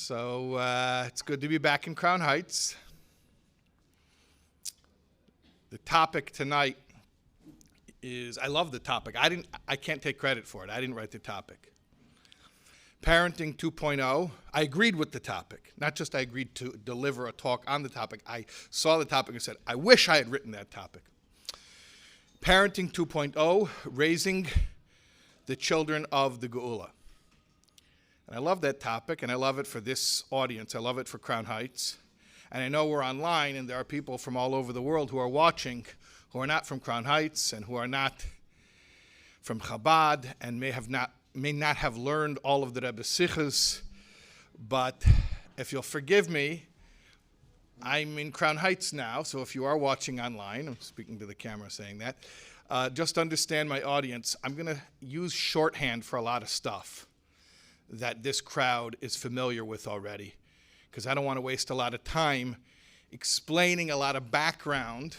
So it's good to be back in Crown Heights. The topic tonight is, I love the topic. I can't take credit for it. I didn't write the topic. Parenting 2.0. I agreed with the topic. Not just I agreed to deliver a talk on the topic. I saw the topic and said, I wish I had written that topic. Parenting 2.0, raising the children of the GEULAH. And I love that topic, and I love it for this audience. I love it for Crown Heights. And I know we're online, and there are people from all over the world who are watching who are not from Crown Heights and who are not from Chabad and may not have learned all of the Rebbe Sichos. But if you'll forgive me, I'm in Crown Heights now, so if you are watching online, I'm speaking to the camera saying that, just understand my audience. I'm going to use shorthand for a lot of stuff that this crowd is familiar with already, because I don't want to waste a lot of time explaining a lot of background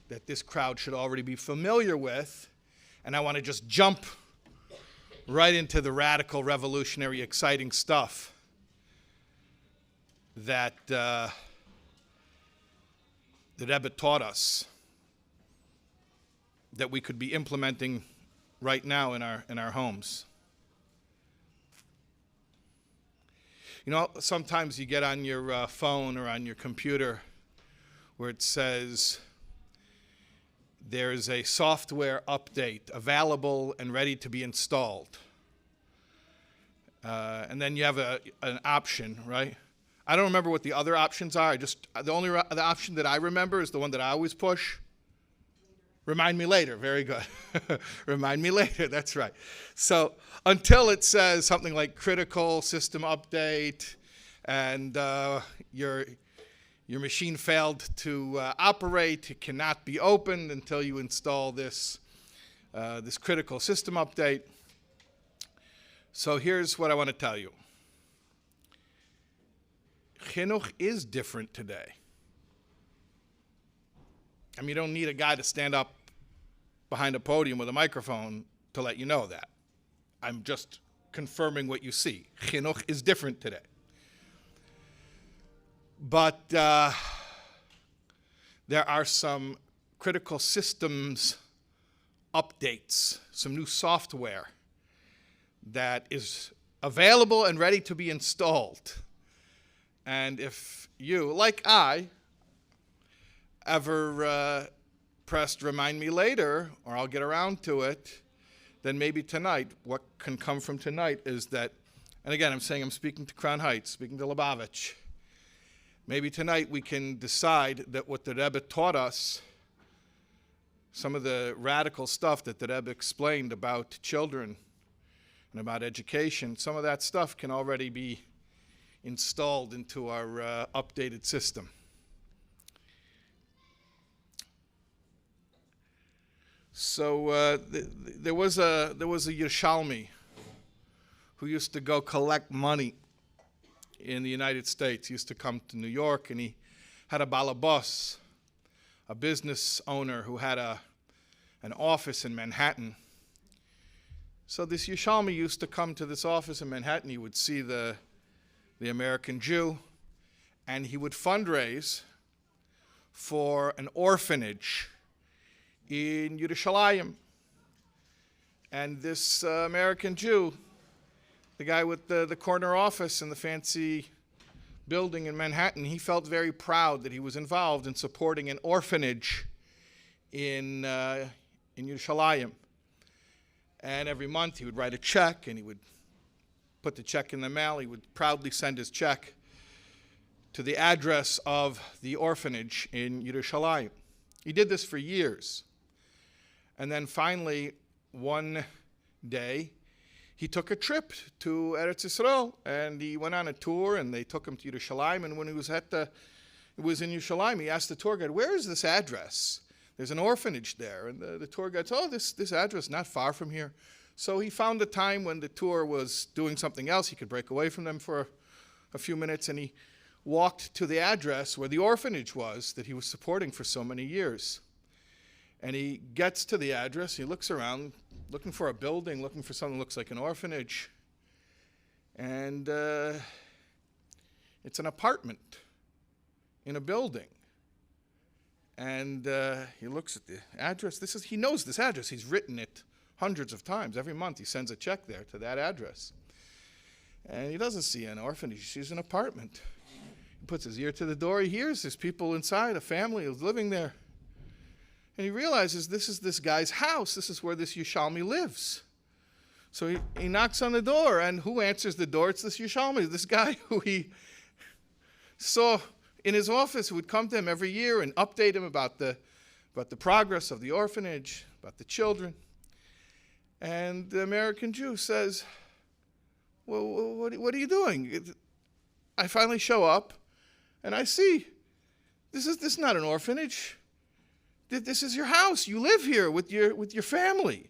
that this crowd should already be familiar with, and I want to just jump right into the radical, revolutionary, exciting stuff that the Rebbe taught us that we could be implementing right now in our homes. You know, sometimes you get on your phone or on your computer where it says there's a software update available and ready to be installed. And then you have an option, right? I don't remember what the other options are. The option that I remember is the one that I always push. Remind me later. Very good. Remind me later. That's right. So until it says something like critical system update and your machine failed to operate, it cannot be opened until you install this critical system update. So here's what I want to tell you. Chinuch is different today. I mean, you don't need a guy to stand up behind a podium with a microphone to let you know that. I'm just confirming what you see. Chinuch is different today. But there are some critical systems updates, some new software that is available and ready to be installed. And if you, like I, ever pressed remind me later, or I'll get around to it, then maybe tonight, what can come from tonight is that, and again, I'm speaking to Crown Heights, speaking to Lubavitch, maybe tonight we can decide that what the Rebbe taught us, some of the radical stuff that the Rebbe explained about children and about education, some of that stuff can already be installed into our updated system. So there was a Yerushalmi who used to go collect money in the United States. He used to come to New York, and he had a balabas, a business owner who had an office in Manhattan. So this Yerushalmi used to come to this office in Manhattan. He would see the American Jew, and he would fundraise for an orphanage in Yerushalayim. And this American Jew, the guy with the corner office in the fancy building in Manhattan, he felt very proud that he was involved in supporting an orphanage in Yerushalayim. And every month he would write a check, and he would put the check in the mail. He would proudly send his check to the address of the orphanage in Yerushalayim. He did this for years. And then finally, one day, he took a trip to Eretz Yisrael, and he went on a tour, and they took him to Yerushalayim. And when he was in Yerushalayim, he asked the tour guide, "Where is this address? There's an orphanage there." And the tour guide said, "Oh, this address not far from here." So he found a time when the tour was doing something else. He could break away from them for a few minutes, and he walked to the address where the orphanage was that he was supporting for so many years. And he gets to the address, he looks around, looking for a building, looking for something that looks like an orphanage. And It's an apartment in a building. And he looks at the address. He knows this address. He's written it hundreds of times. Every month he sends a check there to that address. And he doesn't see an orphanage. He sees an apartment. He puts his ear to the door. He hears there's people inside, a family who's living there. And he realizes this is this guy's house. This is where this Yerushalmi lives. So he knocks on the door, and who answers the door? It's this Yerushalmi, this guy who he saw in his office, who would come to him every year and update him about the progress of the orphanage, about the children. And the American Jew says, well, what are you doing? I finally show up, and I see, this is not an orphanage. This is your house. You live here with your family.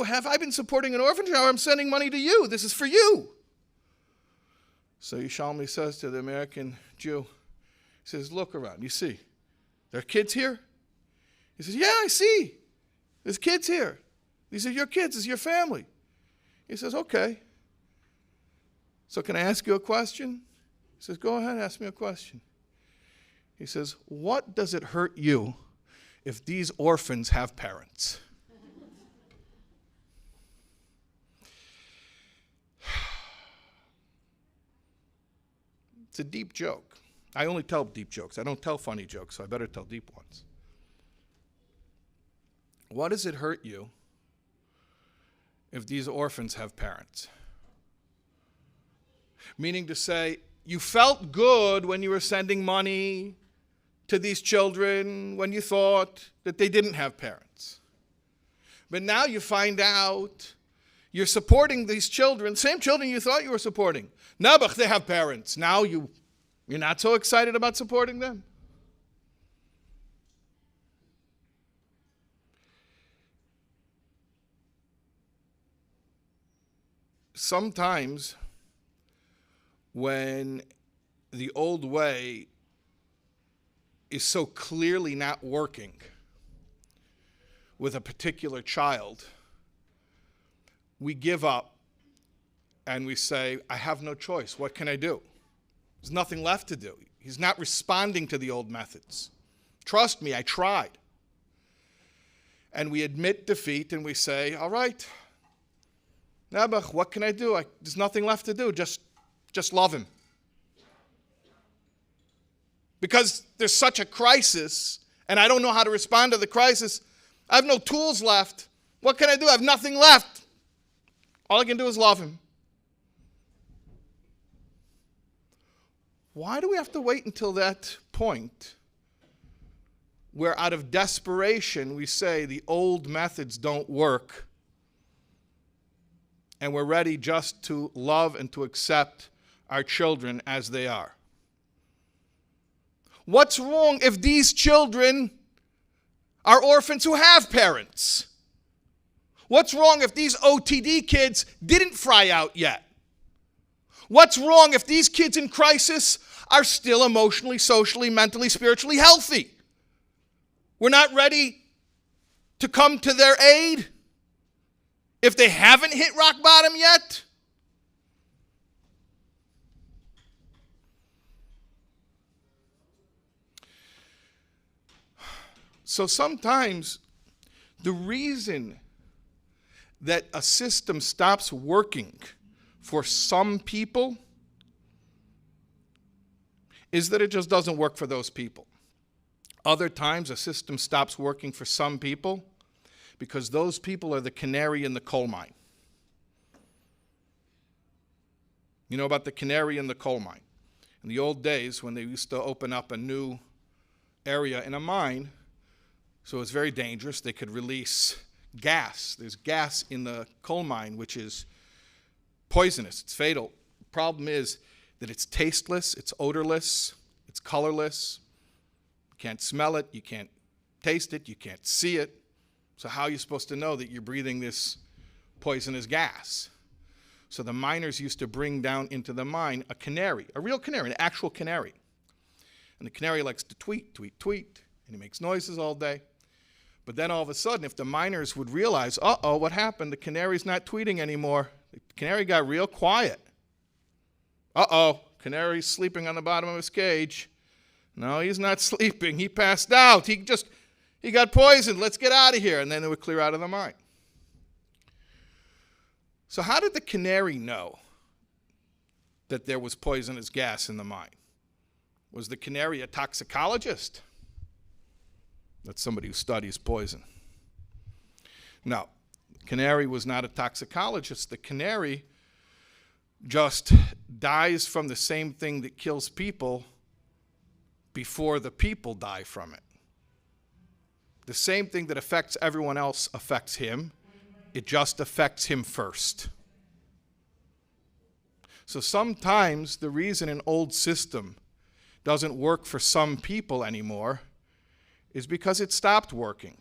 Have I been supporting an orphanage? Now I'm sending money to you. This is for you. So Yerushalmi says to the American Jew, he says, look around. You see, there are kids here? He says, yeah, I see. There's kids here. These are your kids. This is your family. He says, okay. So can I ask you a question? He says, go ahead, ask me a question. He says, what does it hurt you if these orphans have parents? It's a deep joke. I only tell deep jokes. I don't tell funny jokes, so I better tell deep ones. What does it hurt you if these orphans have parents? Meaning to say, you felt good when you were sending money to these children when you thought that they didn't have parents. But now you find out you're supporting these children, same children you thought you were supporting. Nebuch, they have parents. Now you're not so excited about supporting them. Sometimes when the old way is so clearly not working with a particular child, we give up and we say, I have no choice. What can I do? There's nothing left to do. He's not responding to the old methods. Trust me, I tried. And we admit defeat and we say, all right, Nebuch, what can I do? There's nothing left to do. Just love him. Because there's such a crisis, and I don't know how to respond to the crisis. I have no tools left. What can I do? I have nothing left. All I can do is love him. Why do we have to wait until that point where out of desperation we say the old methods don't work and we're ready just to love and to accept our children as they are? What's wrong if these children are orphans who have parents? What's wrong if these OTD kids didn't fry out yet? What's wrong if these kids in crisis are still emotionally, socially, mentally, spiritually healthy? We're not ready to come to their aid if they haven't hit rock bottom yet? So sometimes the reason that a system stops working for some people is that it just doesn't work for those people. Other times a system stops working for some people because those people are the canary in the coal mine. You know about the canary in the coal mine. In the old days when they used to open up a new area in a mine, so it's very dangerous, they could release gas. There's gas in the coal mine which is poisonous, it's fatal. The problem is that it's tasteless, it's odorless, it's colorless. You can't smell it, you can't taste it, you can't see it. So how are you supposed to know that you're breathing this poisonous gas? So the miners used to bring down into the mine a canary, a real canary, an actual canary. And the canary likes to tweet, tweet, tweet, and he makes noises all day. But then all of a sudden, if the miners would realize, uh-oh, what happened? The canary's not tweeting anymore. The canary got real quiet. Uh-oh, Canary's sleeping on the bottom of his cage. No, he's not sleeping. He passed out. He got poisoned. Let's get out of here. And then they would clear out of the mine. So how did the canary know that there was poisonous gas in the mine? Was the canary a toxicologist? That's somebody who studies poison. No, the canary was not a toxicologist. The canary just dies from the same thing that kills people before the people die from it. The same thing that affects everyone else affects him. It just affects him first. So sometimes the reason an old system doesn't work for some people anymore is because it stopped working.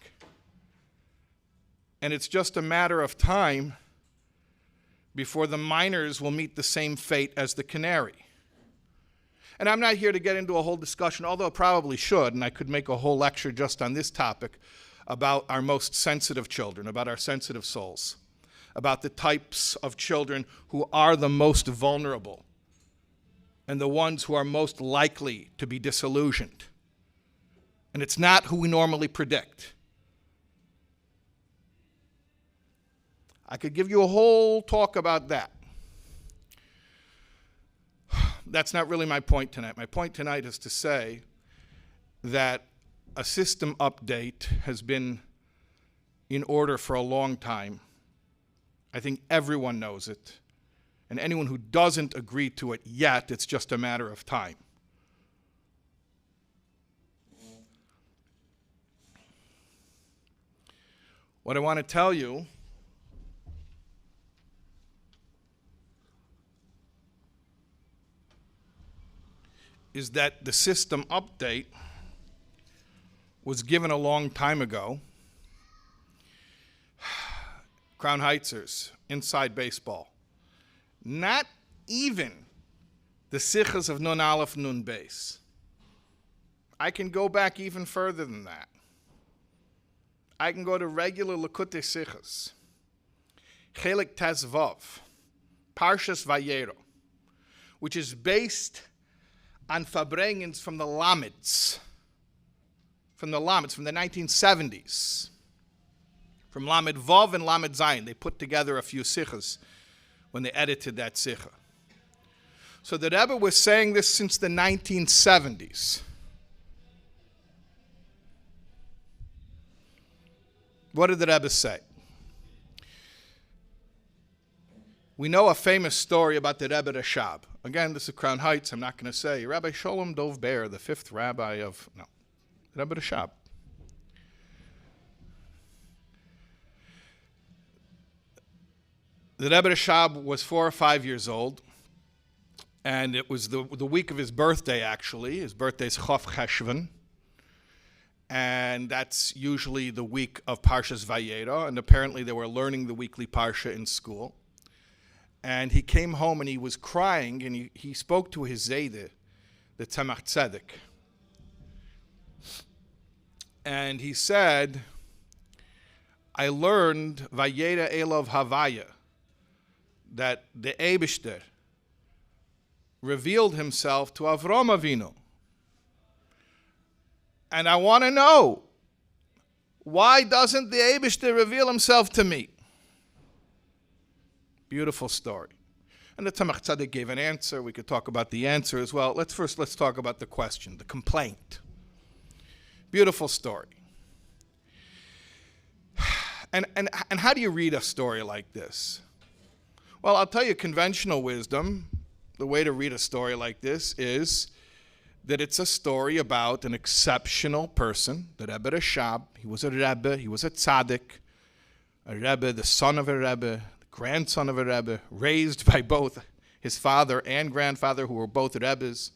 And it's just a matter of time before the miners will meet the same fate as the canary. And I'm not here to get into a whole discussion, although I probably should, and I could make a whole lecture just on this topic about our most sensitive children, about our sensitive souls, about the types of children who are the most vulnerable and the ones who are most likely to be disillusioned. And it's not who we normally predict. I could give you a whole talk about that. That's not really my point tonight. My point tonight is to say that a system update has been in order for a long time. I think everyone knows it. And anyone who doesn't agree to it yet, it's just a matter of time. What I want to tell you is that the system update was given a long time ago. Crown Heitzers, inside baseball. Not even the sichas of Nun Aleph, Nun Beis. I can go back even further than that. I can go to regular Likutei Sichas. Chelik Tezvav, Parshas Vayero, which is based on Farbrengens from the Lameds, from the 1970s, from Lamed Vav and Lamed Zayin. They put together a few sichas when they edited that sicha. So the Rebbe was saying this since the 1970s. What did the Rebbe say? We know a famous story about the Rebbe Rashab. Again, this is Crown Heights. I'm not going to say Rabbi Sholem Dov Ber, the fifth rabbi of, no, Rebbe Rashab. The Rebbe Rashab was 4 or 5 years old, and it was the week of his birthday, actually. His birthday is Chof Cheshvan, and that's usually the week of Parshas Vayera, and apparently they were learning the weekly Parsha in school. And he came home and he was crying, and he spoke to his Zayde, the Tzemach Tzedek. And he said, I learned Vayera Elov Havaya, that the Eibishter revealed himself to Avram Avinu. And I want to know, why doesn't the Eibishter reveal himself to me? Beautiful story. And the Tzemach Tzedek gave an answer. We could talk about the answer as well. Let's talk about the question, the complaint. Beautiful story. And how do you read a story like this? Well, I'll tell you conventional wisdom. The way to read a story like this is that it's a story about an exceptional person, the Rebbe Rashab. He was a Rebbe, he was a tzaddik, a Rebbe, the son of a Rebbe, grandson of a Rebbe, raised by both his father and grandfather, who were both Rebbes.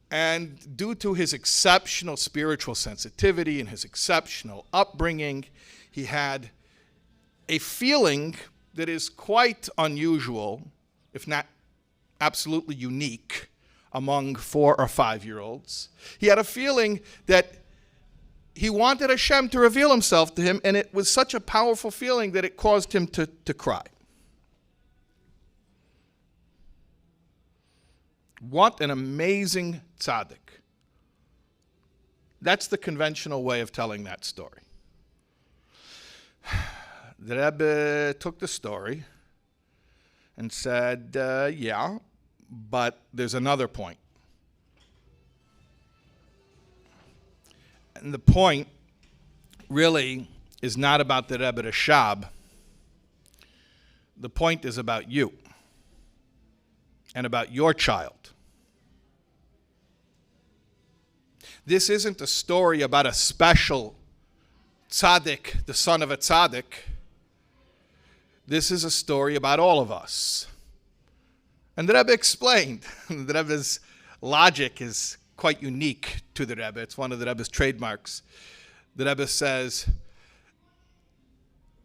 And due to his exceptional spiritual sensitivity and his exceptional upbringing, he had a feeling that is quite unusual, if not absolutely unique, among 4 or 5-year-olds. He had a feeling that he wanted Hashem to reveal himself to him, and it was such a powerful feeling that it caused him to cry. What an amazing tzaddik. That's the conventional way of telling that story. The Rebbe took the story and said, yeah, but there's another point. And the point really is not about the Rebbe Rashab. The point is about you and about your child. This isn't a story about a special tzaddik, the son of a tzaddik. This is a story about all of us. And the Rebbe explained. The Rebbe's logic is quite unique to the Rebbe. It's one of the Rebbe's trademarks. The Rebbe says,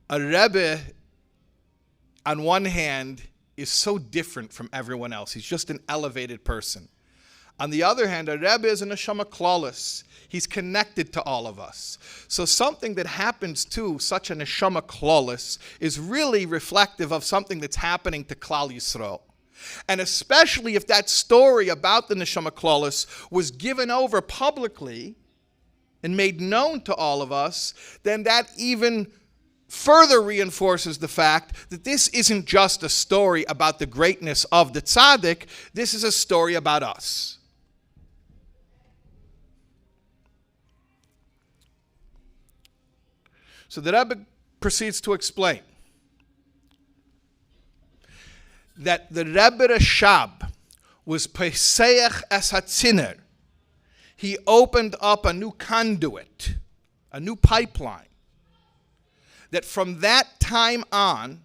a Rebbe, on one hand, is so different from everyone else. He's just an elevated person. On the other hand, a Rebbe is a neshama klalis. He's connected to all of us. So something that happens to such a neshama klalis is really reflective of something that's happening to Klal Yisrael. And especially if that story about the neshama klalis was given over publicly and made known to all of us, then that even further reinforces the fact that this isn't just a story about the greatness of the tzaddik, this is a story about us. So the Rebbe proceeds to explain that the Rebbe Rashab was Peseach es HaTziner. He opened up a new conduit, a new pipeline, that from that time on,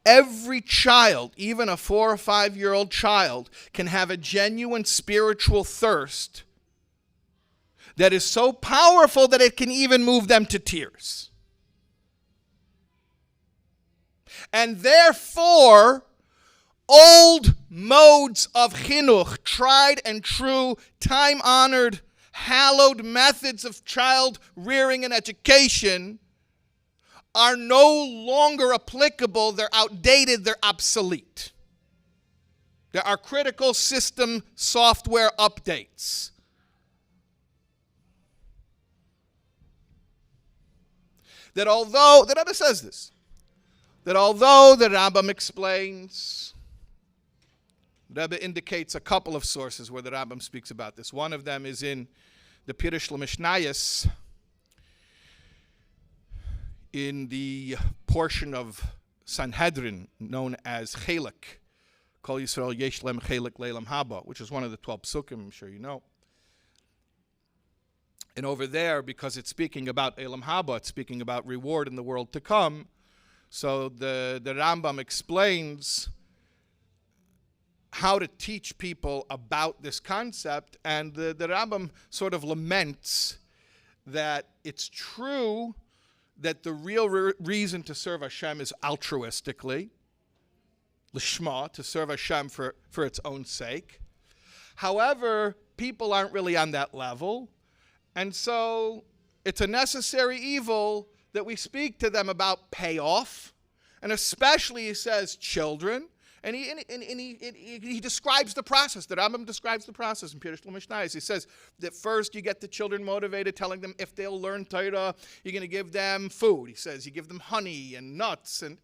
every child, even a 4 or 5 year old child, can have a genuine spiritual thirst that is so powerful that it can even move them to tears. And therefore, old modes of chinuch, tried and true, time-honored, hallowed methods of child rearing and education are no longer applicable. They're outdated, they're obsolete. There are critical system software updates. That although, the Rebbe says this, that although the Rambam explains, the Rebbe indicates a couple of sources where the Rambam speaks about this. One of them is in the Pirush LeMishnayos, in the portion of Sanhedrin known as Chelek, Kol Yisrael Yesh Lem Chelek Leilam Haba, which is one of the 12 psukim, I'm sure you know. And over there, because it's speaking about Elam Haba, it's speaking about reward in the world to come, so the Rambam explains how to teach people about this concept, and the Rambam sort of laments that it's true that the real reason to serve Hashem is altruistically, lishma, to serve Hashem for its own sake. However, people aren't really on that level, and so it's a necessary evil that we speak to them about payoff, and especially, he says, children. And he describes the process. The Rambam describes the process in Pirush LeMishnayos. He says that first you get the children motivated, telling them if they'll learn Torah, you're going to give them food. He says you give them honey and nuts and,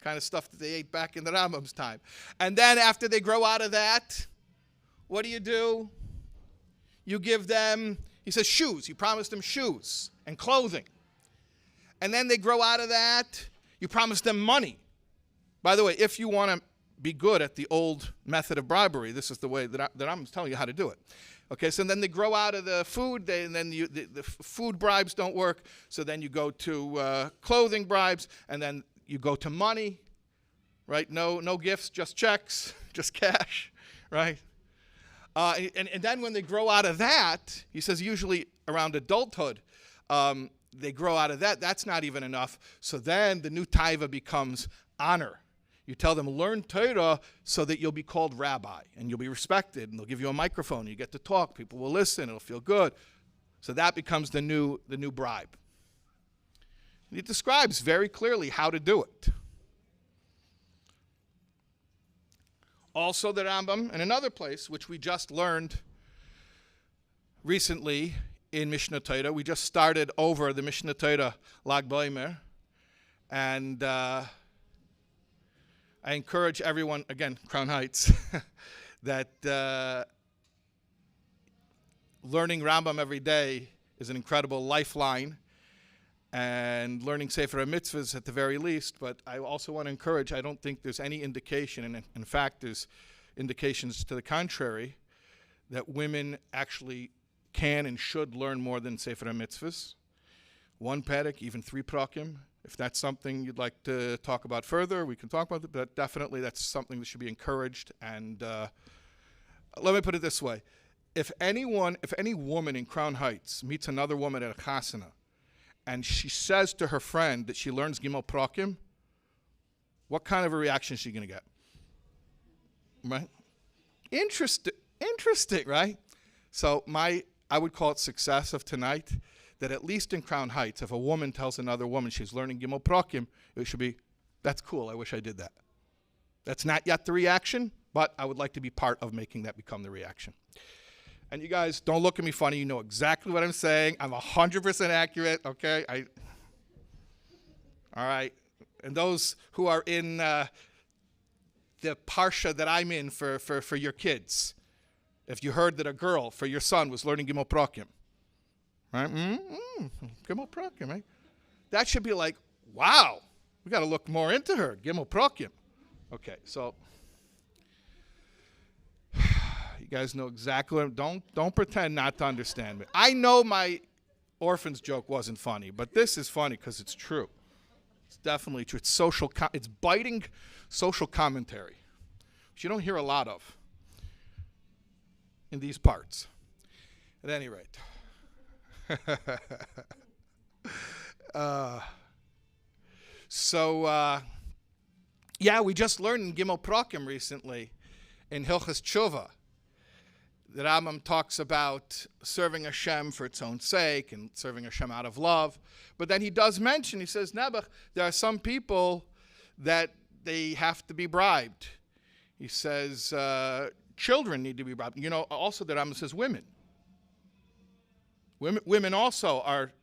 kind of stuff that they ate back in the Rambam's time. And then after they grow out of that, what do? You give them, he says, shoes. You promise them shoes and clothing. And then they grow out of that, you promise them money. By the way, if you want to be good at the old method of bribery, this is the way that I'm telling you how to do it. Okay, so then they grow out of the food, and then the food bribes don't work, so then you go to clothing bribes, and then you go to money, right? No gifts, just checks, just cash, right? And then when they grow out of that, he says usually around adulthood, they grow out of that. That's not even enough. So then the new taiva becomes honor. You tell them, learn Torah so that you'll be called rabbi, and you'll be respected, and they'll give you a microphone, and you get to talk. People will listen. It'll feel good. So that becomes the new bribe. And he describes very clearly how to do it. Also the Rambam, in another place, which we just learned recently in Mishnah Torah. We just started over the Mishnah Torah Lag B'Omer. And I encourage everyone, again, Crown Heights, that learning Rambam every day is an incredible lifeline, and learning Sefer HaMitzvahs at the very least. But I also want to encourage, I don't think there's any indication, and in fact there's indications to the contrary, that women actually can and should learn more than Sefer HaMitzvahs. 1 perek, even 3 prakim. If that's something you'd like to talk about further, we can talk about it, but definitely that's something that should be encouraged. And let me put it this way. If any woman in Crown Heights meets another woman at a chasana, and she says to her friend that she learns Gimel Prakim, what kind of a reaction is she going to get? Right? Interesting, right? So I would call it success of tonight, that at least in Crown Heights, if a woman tells another woman she's learning Gimel Prakim, it should be, that's cool, I wish I did that. That's not yet the reaction, but I would like to be part of making that become the reaction. And you guys, don't look at me funny. You know exactly what I'm saying. I'm 100% accurate, okay? All right. And those who are in the Parsha that I'm in for your kids, if you heard that a girl for your son was learning Gimel Prakim, right? Gimel Prakim, right? That should be like, wow, we got to look more into her. Gimel Prakim. Okay, so you guys know exactly what don't pretend not to understand me. I know my orphans joke wasn't funny, but this is funny because it's true. It's definitely true. It's it's biting social commentary, which you don't hear a lot of in these parts. At any rate. We just learned in Gimel Prakim recently in Hilchas Tshuva. The Rambam talks about serving Hashem for its own sake and serving Hashem out of love. But then he does mention, he says, Nebuch, there are some people that they have to be bribed. He says, children need to be bribed. You know, also the Rambam says women. Women also are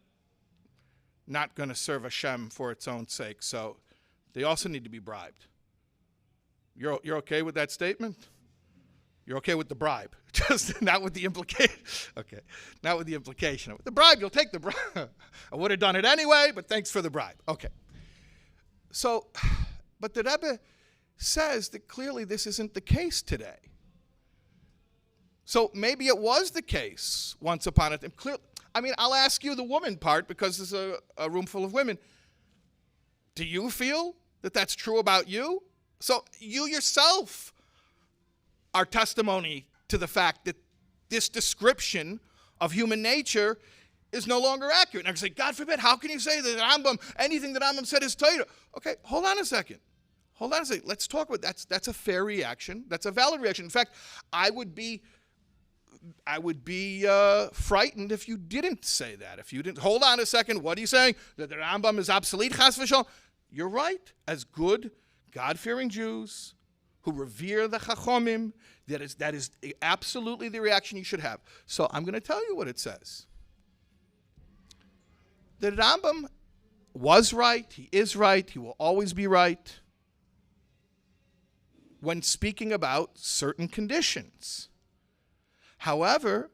not going to serve Hashem for its own sake, so they also need to be bribed. You're okay with that statement? You're okay with the bribe, just not with the implication. Okay, not with the implication. With the bribe, you'll take the bribe. I would have done it anyway, but thanks for the bribe. Okay. So, but the Rebbe says that clearly this isn't the case today. So maybe it was the case once upon a time. I'll ask you the woman part because there's a room full of women. Do you feel that that's true about you? So you yourself are testimony to the fact that this description of human nature is no longer accurate. And I can say, God forbid, how can you say that Rambam, anything that Rambam said is Torah? Okay, hold on a second. Let's talk about that. That's a fair reaction. That's a valid reaction. In fact, I would be frightened if you didn't say that. If you didn't, hold on a second, what are you saying? That the Rambam is obsolete, chas v'shalom? You're right. As good, God-fearing Jews who revere the Chachomim, that is absolutely the reaction you should have. So I'm going to tell you what it says. The Rambam was right, he is right, he will always be right when speaking about certain conditions. However,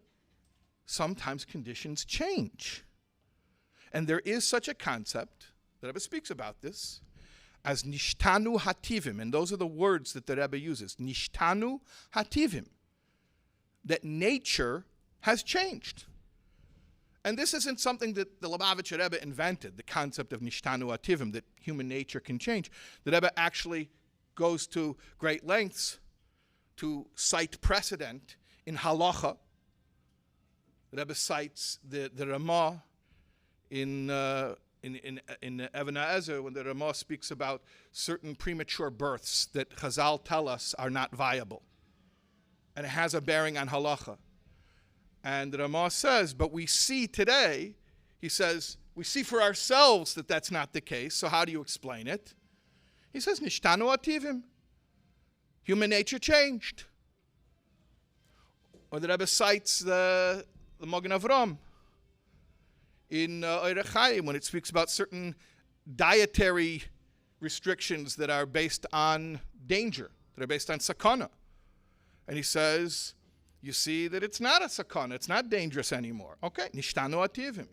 sometimes conditions change. And there is such a concept, the Rebbe speaks about this, as nishtanu hativim, and those are the words that the Rebbe uses, nishtanu hativim, that nature has changed. And this isn't something that the Lubavitcher Rebbe invented, the concept of nishtanu hativim, that human nature can change. The Rebbe actually goes to great lengths to cite precedent in Hadlocka. The Rebbe cites the Ramah in Even HaEzer, when the Ramah speaks about certain premature births that Chazal tell us are not viable. And it has a bearing on halacha. And the Ramah says, but we see today, he says, we see for ourselves that that's not the case, so how do you explain it? He says, nishtanu ativim. human nature changed. Or the Rebbe cites the Magen Avram in Orech Chaim when it speaks about certain dietary restrictions that are based on danger, that are based on sakana. And he says, you see that it's not a sakana, it's not dangerous anymore. Okay, nishtanu ativim.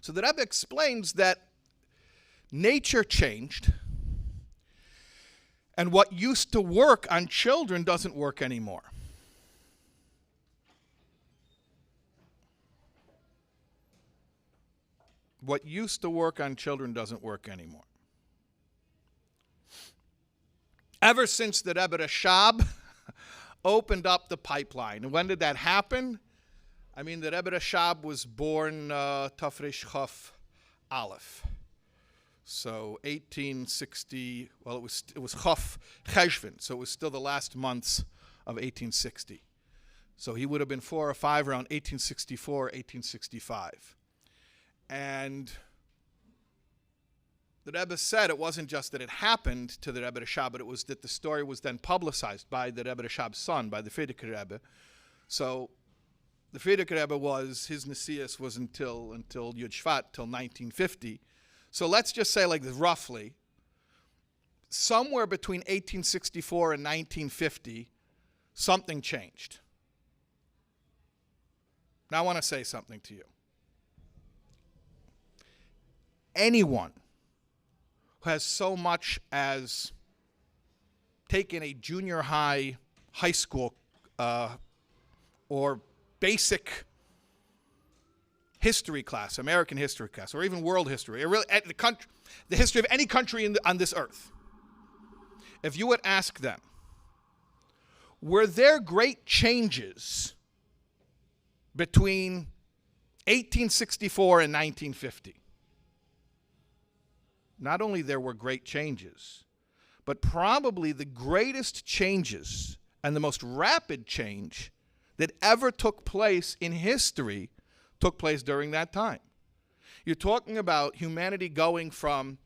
So the Rebbe explains that nature changed, and what used to work on children doesn't work anymore. What used to work on children doesn't work anymore. Ever since the Rebbe Rashab opened up the pipeline. And when did that happen? I mean, the Rebbe Rashab was born Tafresh Chaf Aleph. So 1860, well, it was Chaf Cheshvan, so it was still the last months of 1860. So he would have been 4 or 5 around 1864, 1865. And the Rebbe said it wasn't just that it happened to the Rebbe Rashab, but it was that the story was then publicized by the Rebbe Rashab's son, by the Frierdiker Rebbe. So the Frierdiker Rebbe his Nesias was until Yud Shvat, till 1950. So let's just say like this, roughly, somewhere between 1864 and 1950, something changed. Now I want to say something to you. Anyone who has so much as taken a junior high school, or basic history class, American history class, or even world history, or really the history of any country on this earth, if you would ask them, were there great changes between 1864 and 1950? Not only there were great changes, but probably the greatest changes and the most rapid change that ever took place in history took place during that time. You're talking about humanity going from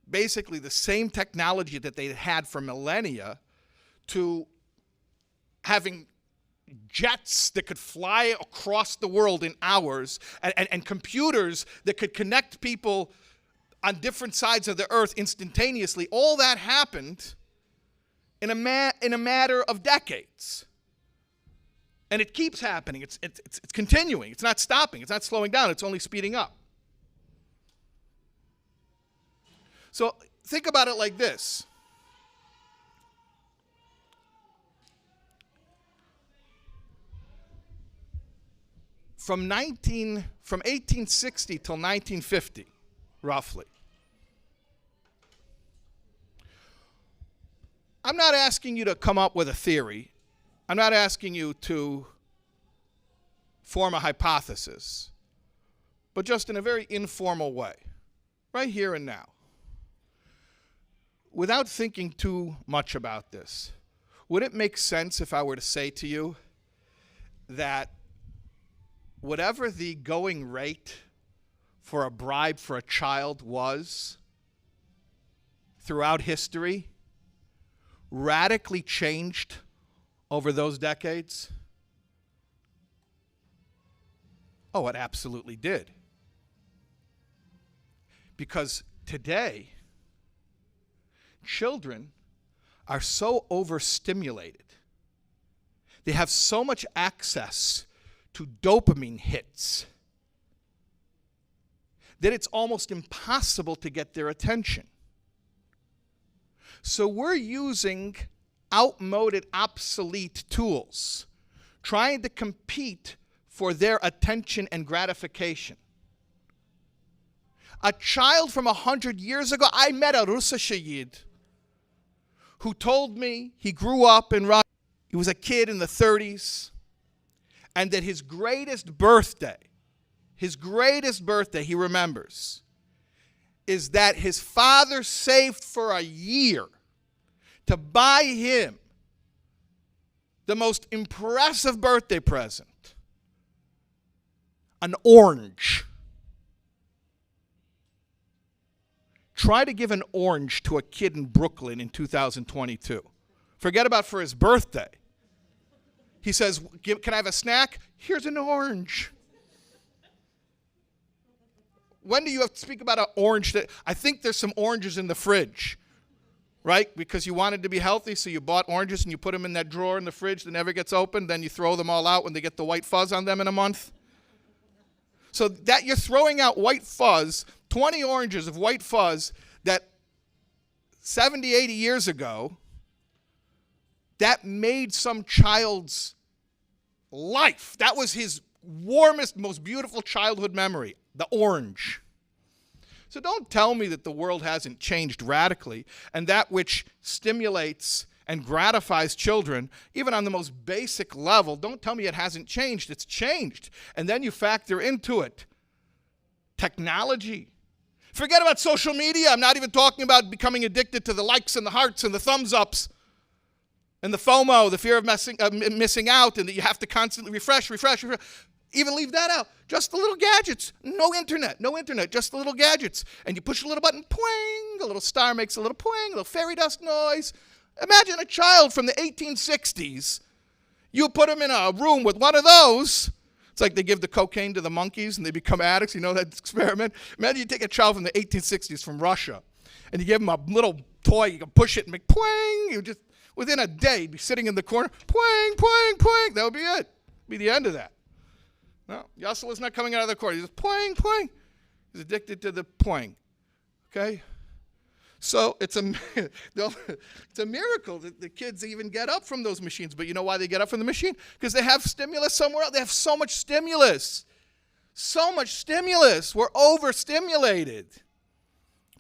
basically the same technology that they had for millennia to having jets that could fly across the world in hours and computers that could connect people on different sides of the earth instantaneously. All that happened in a matter of decades. And it keeps happening. It's continuing. It's not stopping. It's not slowing down. It's only speeding up. So think about it like this. From 1860 till 1950, roughly. I'm not asking you to come up with a theory. I'm not asking you to form a hypothesis, but just in a very informal way, right here and now. Without thinking too much about this, would it make sense if I were to say to you that whatever the going rate for a bribe for a child was throughout history radically changed over those decades? Oh, it absolutely did. Because today, children are so overstimulated. They have so much access to dopamine hits that it's almost impossible to get their attention. So we're using outmoded, obsolete tools, trying to compete for their attention and gratification. A child from 100 years ago, I met a Russian Yid who told me he grew up in Russia. He was a kid in the 30s, and that his greatest birthday he remembers, is that his father saved for a year to buy him the most impressive birthday present, an orange. Try to give an orange to a kid in Brooklyn in 2022. Forget about for his birthday. He says, can I have a snack? Here's an orange. When do you have to speak about an orange? I think there's some oranges in the fridge, right? Because you wanted to be healthy, so you bought oranges and you put them in that drawer in the fridge that never gets opened. Then you throw them all out when they get the white fuzz on them in a month. So that you're throwing out white fuzz, 20 oranges of white fuzz that 70, 80 years ago, that made some child's life. That was his warmest, most beautiful childhood memory, the orange. So don't tell me that the world hasn't changed radically, and that which stimulates and gratifies children, even on the most basic level, don't tell me it hasn't changed. It's changed. And then you factor into it technology. Forget about social media. I'm not even talking about becoming addicted to the likes and the hearts and the thumbs ups and the FOMO, the fear of missing out, and that you have to constantly refresh. Even leave that out. Just the little gadgets. No internet, just the little gadgets. And you push a little button, poing, a little star makes a little poing, a little fairy dust noise. Imagine a child from the 1860s. You put him in a room with one of those. It's like they give the cocaine to the monkeys and they become addicts. You know that experiment? Imagine you take a child from the 1860s from Russia and you give him a little toy. You can push it and make poing. You just, within a day, be sitting in the corner, poing, poing, poing. That would be it. Be the end of that. No, Yassel is not coming out of the corner. He's just poing, poing. He's addicted to the poing. Okay? So it's a miracle that the kids even get up from those machines. But you know why they get up from the machine? Because they have stimulus somewhere else. They have so much stimulus. So much stimulus. We're overstimulated.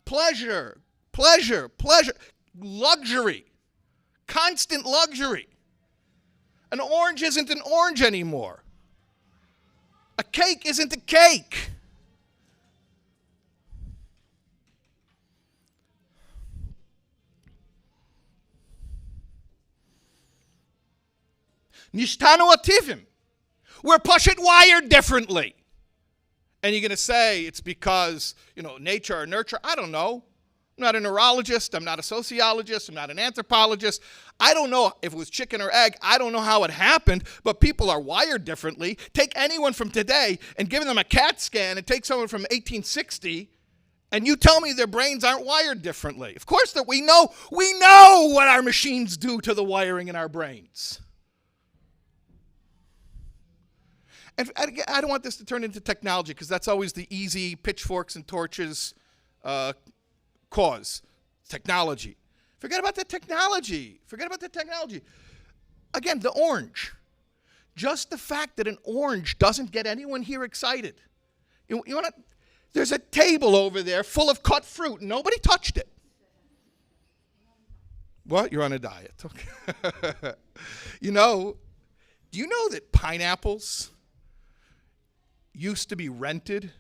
Pleasure. Luxury. Constant luxury. An orange isn't an orange anymore. A cake isn't a cake. Nishtanu ativim. We're pashut wired differently. And you're going to say it's because, nature or nurture. I don't know. I'm not a neurologist. I'm not a sociologist. I'm not an anthropologist. I don't know if it was chicken or egg. I don't know how it happened, but people are wired differently. Take anyone from today and give them a CAT scan and take someone from 1860 and you tell me their brains aren't wired differently. Of course that we know what our machines do to the wiring in our brains. And I don't want this to turn into technology because that's always the easy pitchforks and torches cause. Technology. Forget about the technology. Again, the orange. Just the fact that an orange doesn't get anyone here excited. There's a table over there full of cut fruit. Nobody touched it. What? You're on a diet. Okay. Do you know that pineapples used to be rented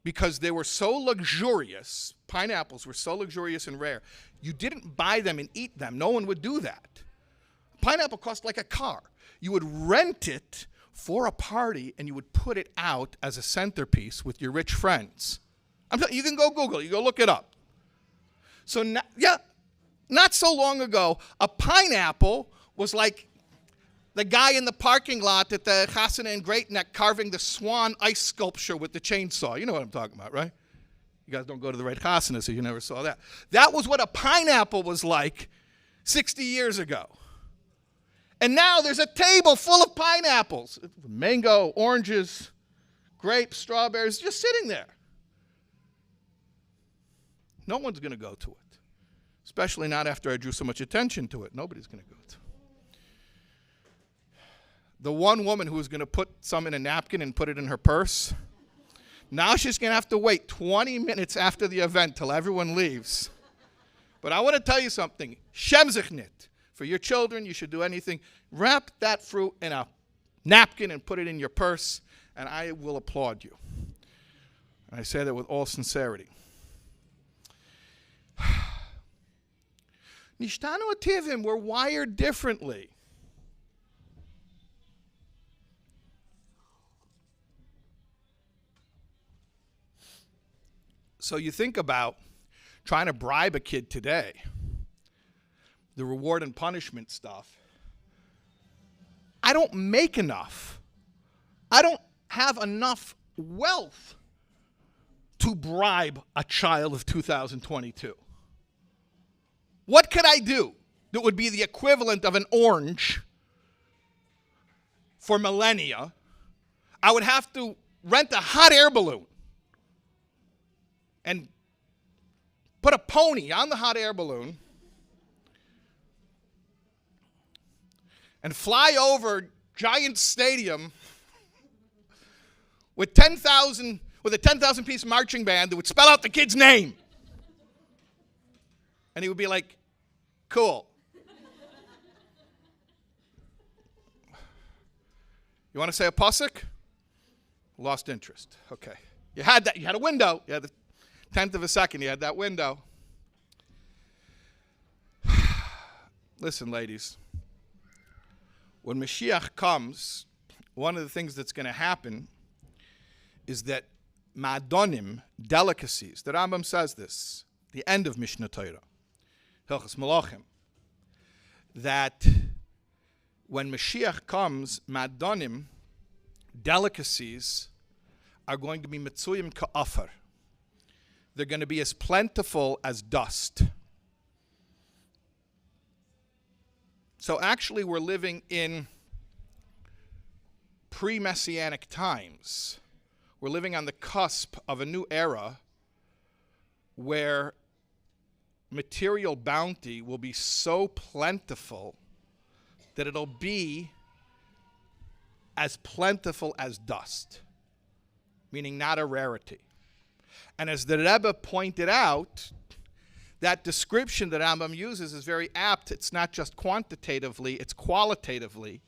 because they were so luxurious. Pineapples were so luxurious and rare. You didn't buy them and eat them. No one would do that. A pineapple cost like a car. You would rent it for a party and you would put it out as a centerpiece with your rich friends. You can go Google it. You go look it up. So, not so long ago, a pineapple was like the guy in the parking lot at the Chasana in Great Neck carving the swan ice sculpture with the chainsaw. You know what I'm talking about, right? You guys don't go to the right Chasana, so you never saw that. That was what a pineapple was like 60 years ago. And now there's a table full of pineapples. Mango, oranges, grapes, strawberries, just sitting there. No one's going to go to it. Especially not after I drew so much attention to it. Nobody's going to go to it. The one woman who was going to put some in a napkin and put it in her purse, now she's going to have to wait 20 minutes after the event till everyone leaves. But I want to tell you something. Shemzichnit. For your children, you should do anything. Wrap that fruit in a napkin and put it in your purse, and I will applaud you. And I say that with all sincerity. Nishtanu ativim, we're wired differently. So you think about trying to bribe a kid today, the reward and punishment stuff. I don't make enough. I don't have enough wealth to bribe a child of 2022. What could I do that would be the equivalent of an orange for millennia? I would have to rent a hot air balloon and put a pony on the hot air balloon and fly over Giant Stadium with a 10,000 piece marching band that would spell out the kid's name. And he would be like, cool. You want to say a pasuk? Lost interest. Okay. You had that. You had a window. You had the 10th of a second. You had that window. Listen, ladies. When Mashiach comes, one of the things that's going to happen is that ma'adonim, delicacies, the Rambam says this, the end of Mishnah Torah, Hilchos Malachim, that when Mashiach comes, ma'adonim, delicacies, are going to be mitzuyim ka'afar. They're going to be as plentiful as dust. So actually we're living in pre-Messianic times. We're living on the cusp of a new era where material bounty will be so plentiful that it'll be as plentiful as dust, meaning not a rarity. And as the Rebbe pointed out, that description that Rambam uses is very apt. It's not just quantitatively, it's qualitatively.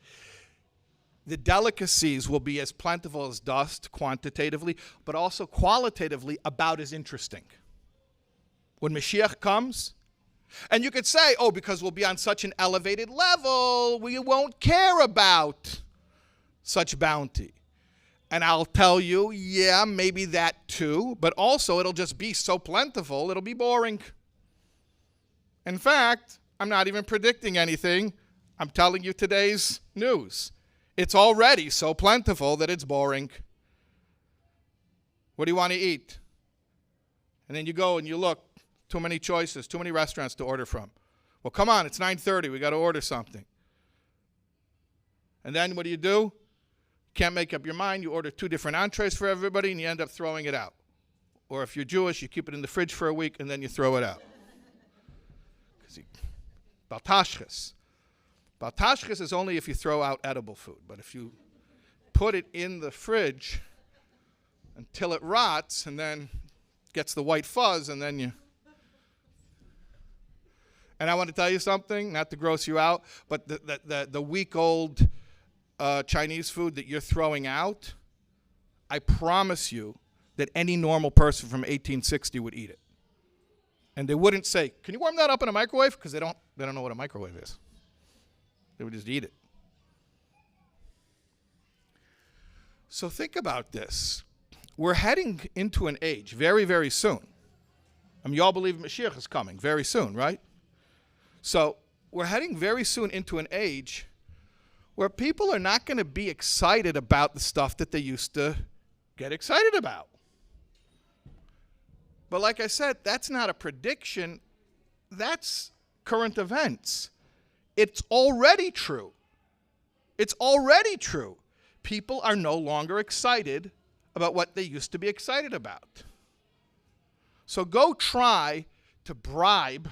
The delicacies will be as plentiful as dust quantitatively, but also qualitatively about as interesting. When Mashiach comes, and you could say, oh, because we'll be on such an elevated level, we won't care about such bounty. And I'll tell you, yeah, maybe that too, but also it'll just be so plentiful, it'll be boring. In fact, I'm not even predicting anything. I'm telling you today's news. It's already so plentiful that it's boring. What do you want to eat? And then you go and you look, too many choices, too many restaurants to order from. Well, come on, it's 9:30, we got to order something. And then what do? Can't make up your mind, you order 2 different entrees for everybody and you end up throwing it out. Or if you're Jewish, you keep it in the fridge for a week and then you throw it out. Baltashchis. Baltashchis is only if you throw out edible food. But if you put it in the fridge until it rots and then gets the white fuzz and then you... And I want to tell you something, not to gross you out, but the week-old Chinese food that you're throwing out, I promise you that any normal person from 1860 would eat it. And they wouldn't say, can you warm that up in a microwave? Because they don't know what a microwave is. They would just eat it. So think about this. We're heading into an age very, very soon. I mean, you all believe Mashiach is coming very soon, right? So we're heading very soon into an age where people are not going to be excited about the stuff that they used to get excited about. But like I said, that's not a prediction. That's current events. It's already true. It's already true. People are no longer excited about what they used to be excited about. So go try to bribe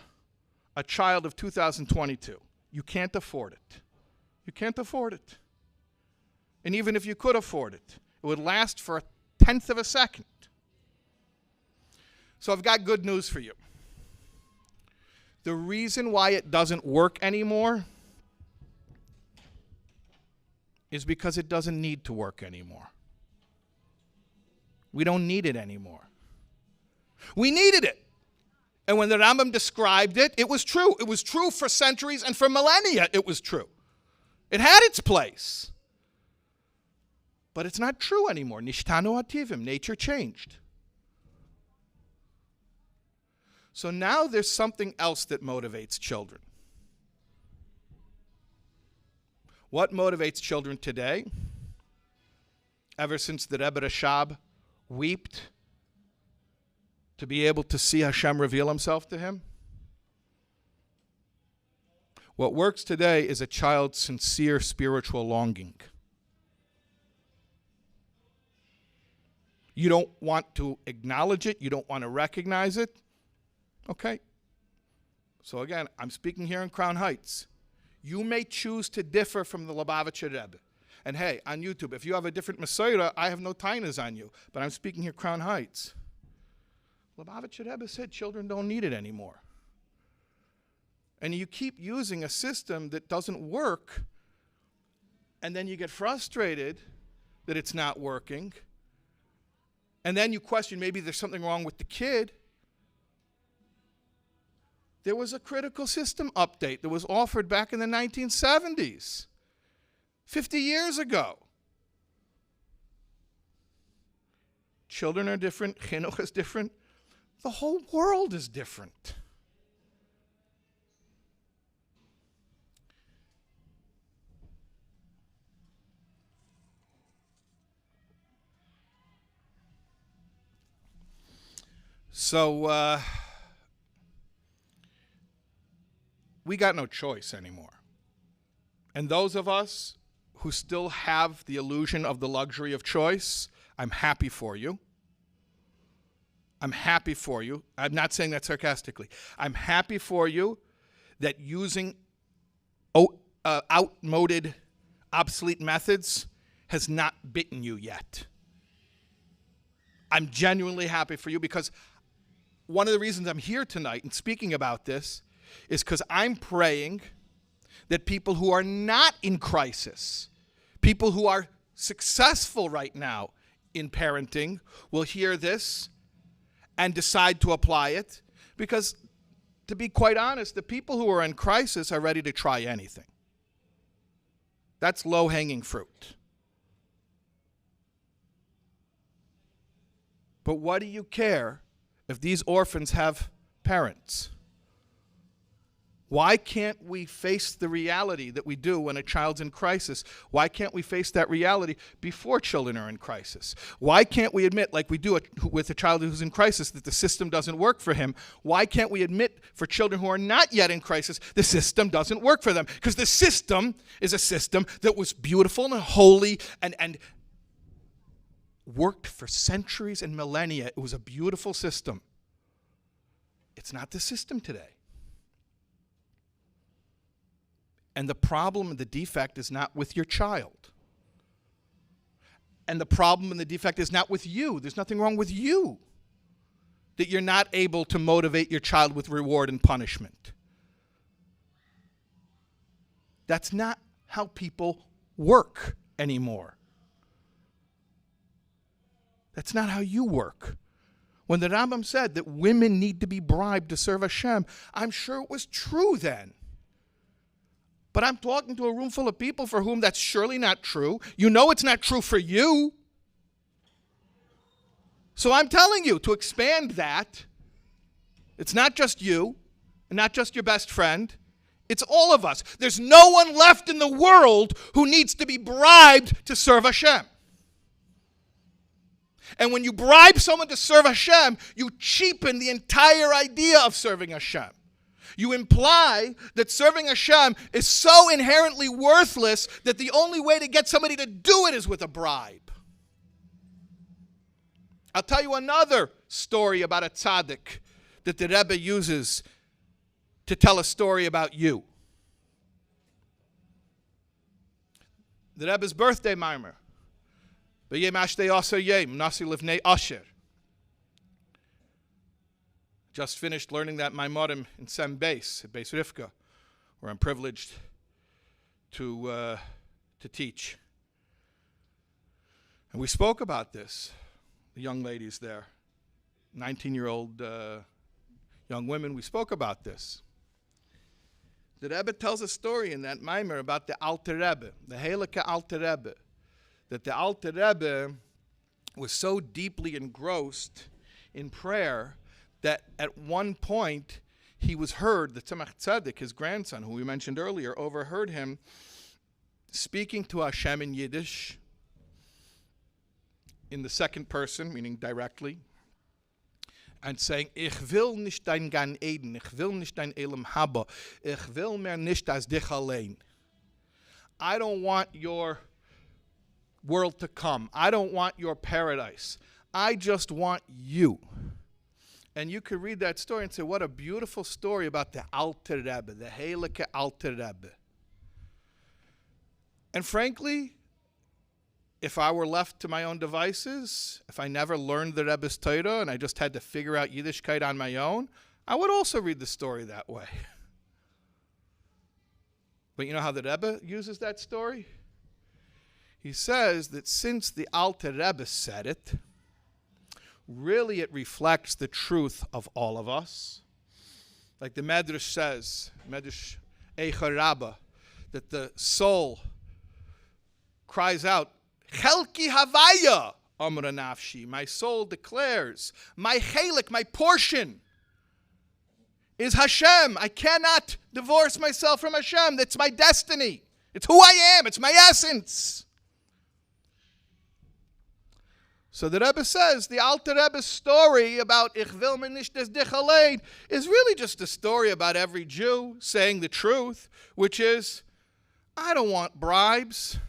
a child of 2022. You can't afford it. You can't afford it. And even if you could afford it, it would last for a 10th of a second. So I've got good news for you. The reason why it doesn't work anymore is because it doesn't need to work anymore. We don't need it anymore. We needed it. And when the Rambam described it, it was true. It was true for centuries and for millennia it was true. It had its place. But it's not true anymore. Nishtanu hativim, nature changed. So now there's something else that motivates children. What motivates children today? Ever since the Rebbe Rashab wept to be able to see Hashem reveal himself to him? What works today is a child's sincere spiritual longing. You don't want to acknowledge it. You don't want to recognize it. Okay. So again, I'm speaking here in Crown Heights. You may choose to differ from the Lubavitcher Rebbe. And hey, on YouTube, if you have a different Messiah, I have no tainas on you. But I'm speaking here Crown Heights. Lubavitcher Rebbe said children don't need it anymore. And you keep using a system that doesn't work, and then you get frustrated that it's not working, and then you question maybe there's something wrong with the kid. There was a critical system update that was offered back in the 1970s, 50 years ago. Children are different, chinuch is different, the whole world is different. So we got no choice anymore. And those of us who still have the illusion of the luxury of choice, I'm happy for you. I'm happy for you. I'm not saying that sarcastically. I'm happy for you that using outmoded, obsolete methods has not bitten you yet. I'm genuinely happy for you because one of the reasons I'm here tonight and speaking about this is because I'm praying that people who are not in crisis, people who are successful right now in parenting, will hear this and decide to apply it. Because, to be quite honest, the people who are in crisis are ready to try anything. That's low-hanging fruit. But what do you care if these orphans have parents? Why can't we face the reality that we do when a child's in crisis? Why can't we face that reality before children are in crisis? Why can't we admit, like we do with a child who's in crisis, that the system doesn't work for him? Why can't we admit for children who are not yet in crisis, the system doesn't work for them? Because the system is a system that was beautiful and holy and worked for centuries and millennia. It was a beautiful system. It's not the system today. And the problem and the defect is not with your child. And the problem and the defect is not with you. There's nothing wrong with you that you're not able to motivate your child with reward and punishment. That's not how people work anymore. That's not how you work. When the Rambam said that women need to be bribed to serve Hashem, I'm sure it was true then. But I'm talking to a room full of people for whom that's surely not true. You know it's not true for you. So I'm telling you to expand that. It's not just you, and not just your best friend. It's all of us. There's no one left in the world who needs to be bribed to serve Hashem. And when you bribe someone to serve Hashem, you cheapen the entire idea of serving Hashem. You imply that serving Hashem is so inherently worthless that the only way to get somebody to do it is with a bribe. I'll tell you another story about a tzaddik that the Rebbe uses to tell a story about you. The Rebbe's birthday mimer. B'yem ashtei aser yem, nasi livnei asher. Just finished learning that Maimorim in Sem Beis, at Beis Rivka, where I'm privileged to teach. And we spoke about this, the young ladies there, 19-year-old young women, we spoke about this. The Rebbe tells a story in that Maimer about the Alter Rebbe, the Hadlocka Alter Rebbe, that the Alter Rebbe was so deeply engrossed in prayer that at one point he was heard, the Tzemach Tzedek, his grandson, who we mentioned earlier, overheard him speaking to Hashem in Yiddish in the second person, meaning directly, and saying, Ich will nicht dein Gan Eden, ich will nicht dein Elam Haba, ich will mehr nicht as dich allein. I don't want your world to come. I don't want your paradise. I just want you. And you could read that story and say, what a beautiful story about the Alter Rebbe, the Hadlocka Alter Rebbe. And frankly, if I were left to my own devices, if I never learned the Rebbe's Torah and I just had to figure out Yiddishkeit on my own, I would also read the story that way. But you know how the Rebbe uses that story? He says that since the Alter Rebbe said it, really it reflects the truth of all of us. Like the Medrash says, Medrash Eicha Rabbah, that the soul cries out, Chelki Havaya, Amra Nafshi. My soul declares, my chelik, my portion, is Hashem. I cannot divorce myself from Hashem. That's my destiny. It's who I am. It's my essence. So the Rebbe says the Alter Rebbe's story about Ich will mir nicht das dich allein is really just a story about every Jew saying the truth, which is, I don't want bribes.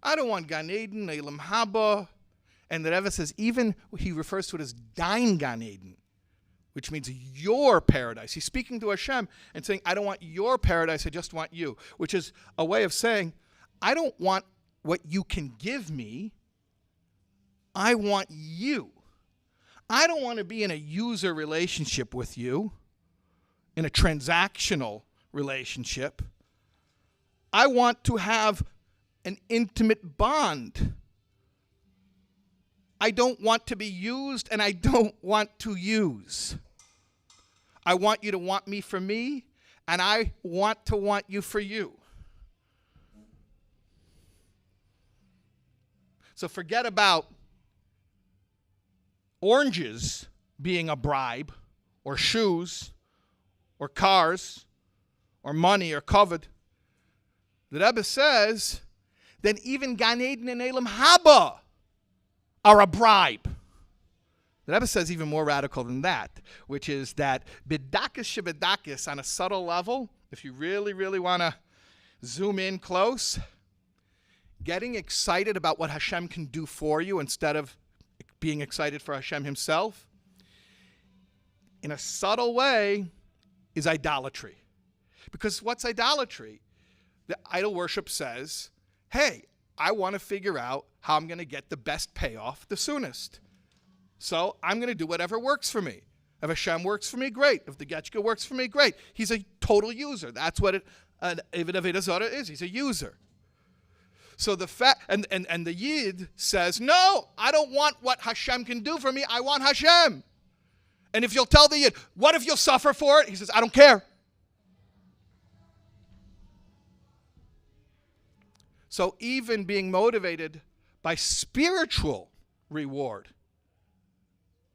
I don't want Gan Eden, Elam Haba. And the Rebbe says even he refers to it as dein Gan Eden, which means your paradise. He's speaking to Hashem and saying, I don't want your paradise, I just want you, which is a way of saying, I don't want what you can give me, I want you. I don't want to be in a user relationship with you, in a transactional relationship. I want to have an intimate bond. I don't want to be used and I don't want to use. I want you to want me for me and I want to want you for you. So forget about oranges being a bribe, or shoes, or cars, or money, or covet. The Rebbe says, then even Gan Eden and Elam Haba are a bribe. The Rebbe says even more radical than that, which is that bidakis shebidakis, on a subtle level, if you really, really want to zoom in close, getting excited about what Hashem can do for you instead of being excited for Hashem himself, in a subtle way, is idolatry. Because what's idolatry? The idol worship says, hey, I want to figure out how I'm going to get the best payoff the soonest. So I'm going to do whatever works for me. If Hashem works for me, great. If the Getchka works for me, great. He's a total user. That's what an Eved Avodah Zarah is. He's a user. So the fact, and the Yid says, no, I don't want what Hashem can do for me. I want Hashem. And if you'll tell the Yid, what if you'll suffer for it? He says, I don't care. So even being motivated by spiritual reward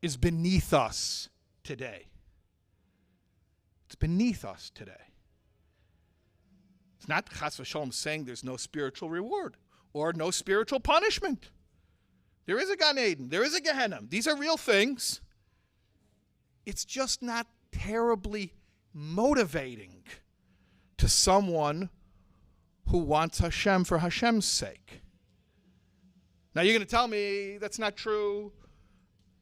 is beneath us today. It's beneath us today. It's not Chas v'Shalom saying there's no spiritual reward or no spiritual punishment. There is a Gan Eden. There is a Gehenna. These are real things. It's just not terribly motivating to someone who wants Hashem for Hashem's sake. Now you're going to tell me that's not true.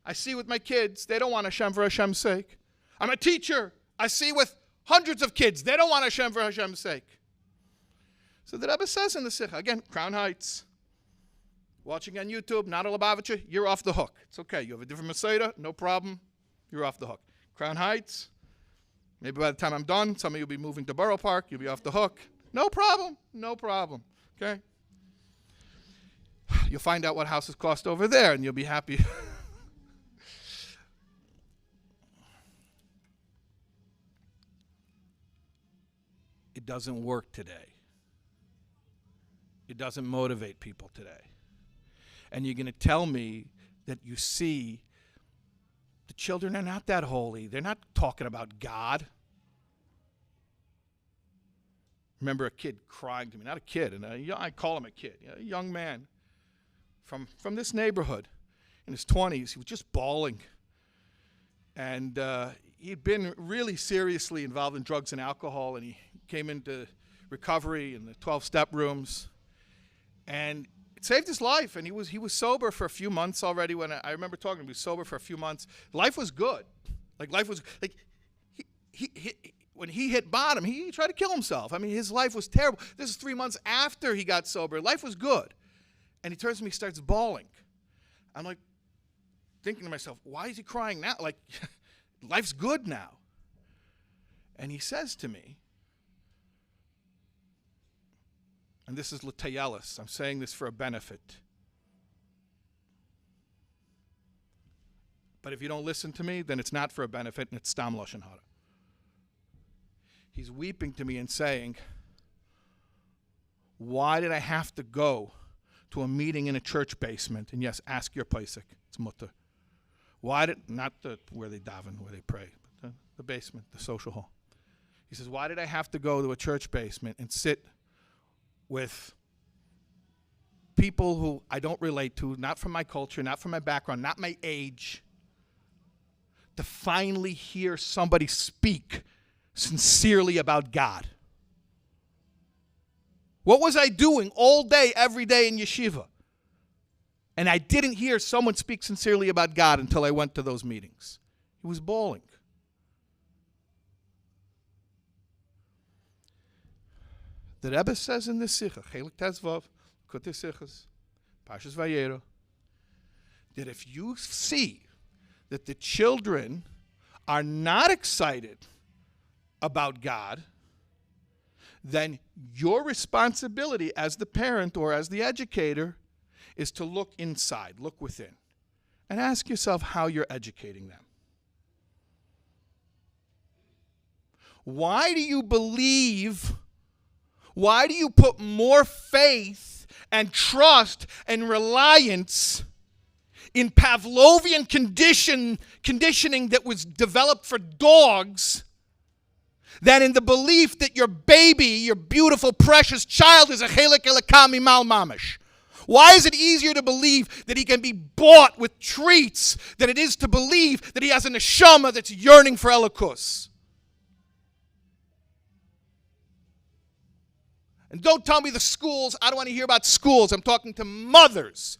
I see with my kids, they don't want Hashem for Hashem's sake. I'm a teacher. I see with hundreds of kids, they don't want Hashem for Hashem's sake. So the Rebbe says in the Sikha, again, Crown Heights, watching on YouTube, not a Lubavitcher, you're off the hook. It's okay. You have a different Masada, no problem. You're off the hook. Crown Heights, maybe by the time I'm done, some of you will be moving to Borough Park, you'll be off the hook. No problem. No problem. Okay? You'll find out what houses cost over there, and you'll be happy. It doesn't work today. It doesn't motivate people today. And you're going to tell me that you see the children are not that holy. They're not talking about God. Remember a kid crying to me, not a kid, and I call him a kid, a young man from this neighborhood in his 20s. He was just bawling. And he'd been really seriously involved in drugs and alcohol, and he came into recovery in the 12-step rooms. And it saved his life, and he was sober for a few months already. When I remember talking to him, he was sober for a few months. Life was good. When he hit bottom, he tried to kill himself. I mean, his life was terrible. This is 3 months after he got sober. Life was good. And he turns to me, starts bawling. I'm like, thinking to myself, why is he crying now? Like, life's good now. And he says to me, and this is l'tayelis, I'm saying this for a benefit. But if you don't listen to me, then it's not for a benefit, and it's stam lashon hara. He's weeping to me and saying, why did I have to go to a meeting in a church basement? And yes, ask your paisik, it's mutter. Not where they daven, where they pray, but the basement, the social hall. He says, why did I have to go to a church basement and sit with people who I don't relate to, not from my culture, not from my background, not my age, to finally hear somebody speak sincerely about God? What was I doing all day, every day in yeshiva? And I didn't hear someone speak sincerely about God until I went to those meetings. He was bawling. The Rebbe says in this Sikha, Chelik Tezvav, Kutei Sichas, Parshas Vayera, that if you see that the children are not excited about God, then your responsibility as the parent or as the educator is to look inside, look within, and ask yourself how you're educating them. Why do you believe, why do you put more faith and trust and reliance in Pavlovian conditioning that was developed for dogs than in the belief that your baby, your beautiful, precious child is a chelik elokah mimal mamash? Why is it easier to believe that he can be bought with treats than it is to believe that he has a neshama that's yearning for elokus? And don't tell me the schools. I don't want to hear about schools. I'm talking to mothers.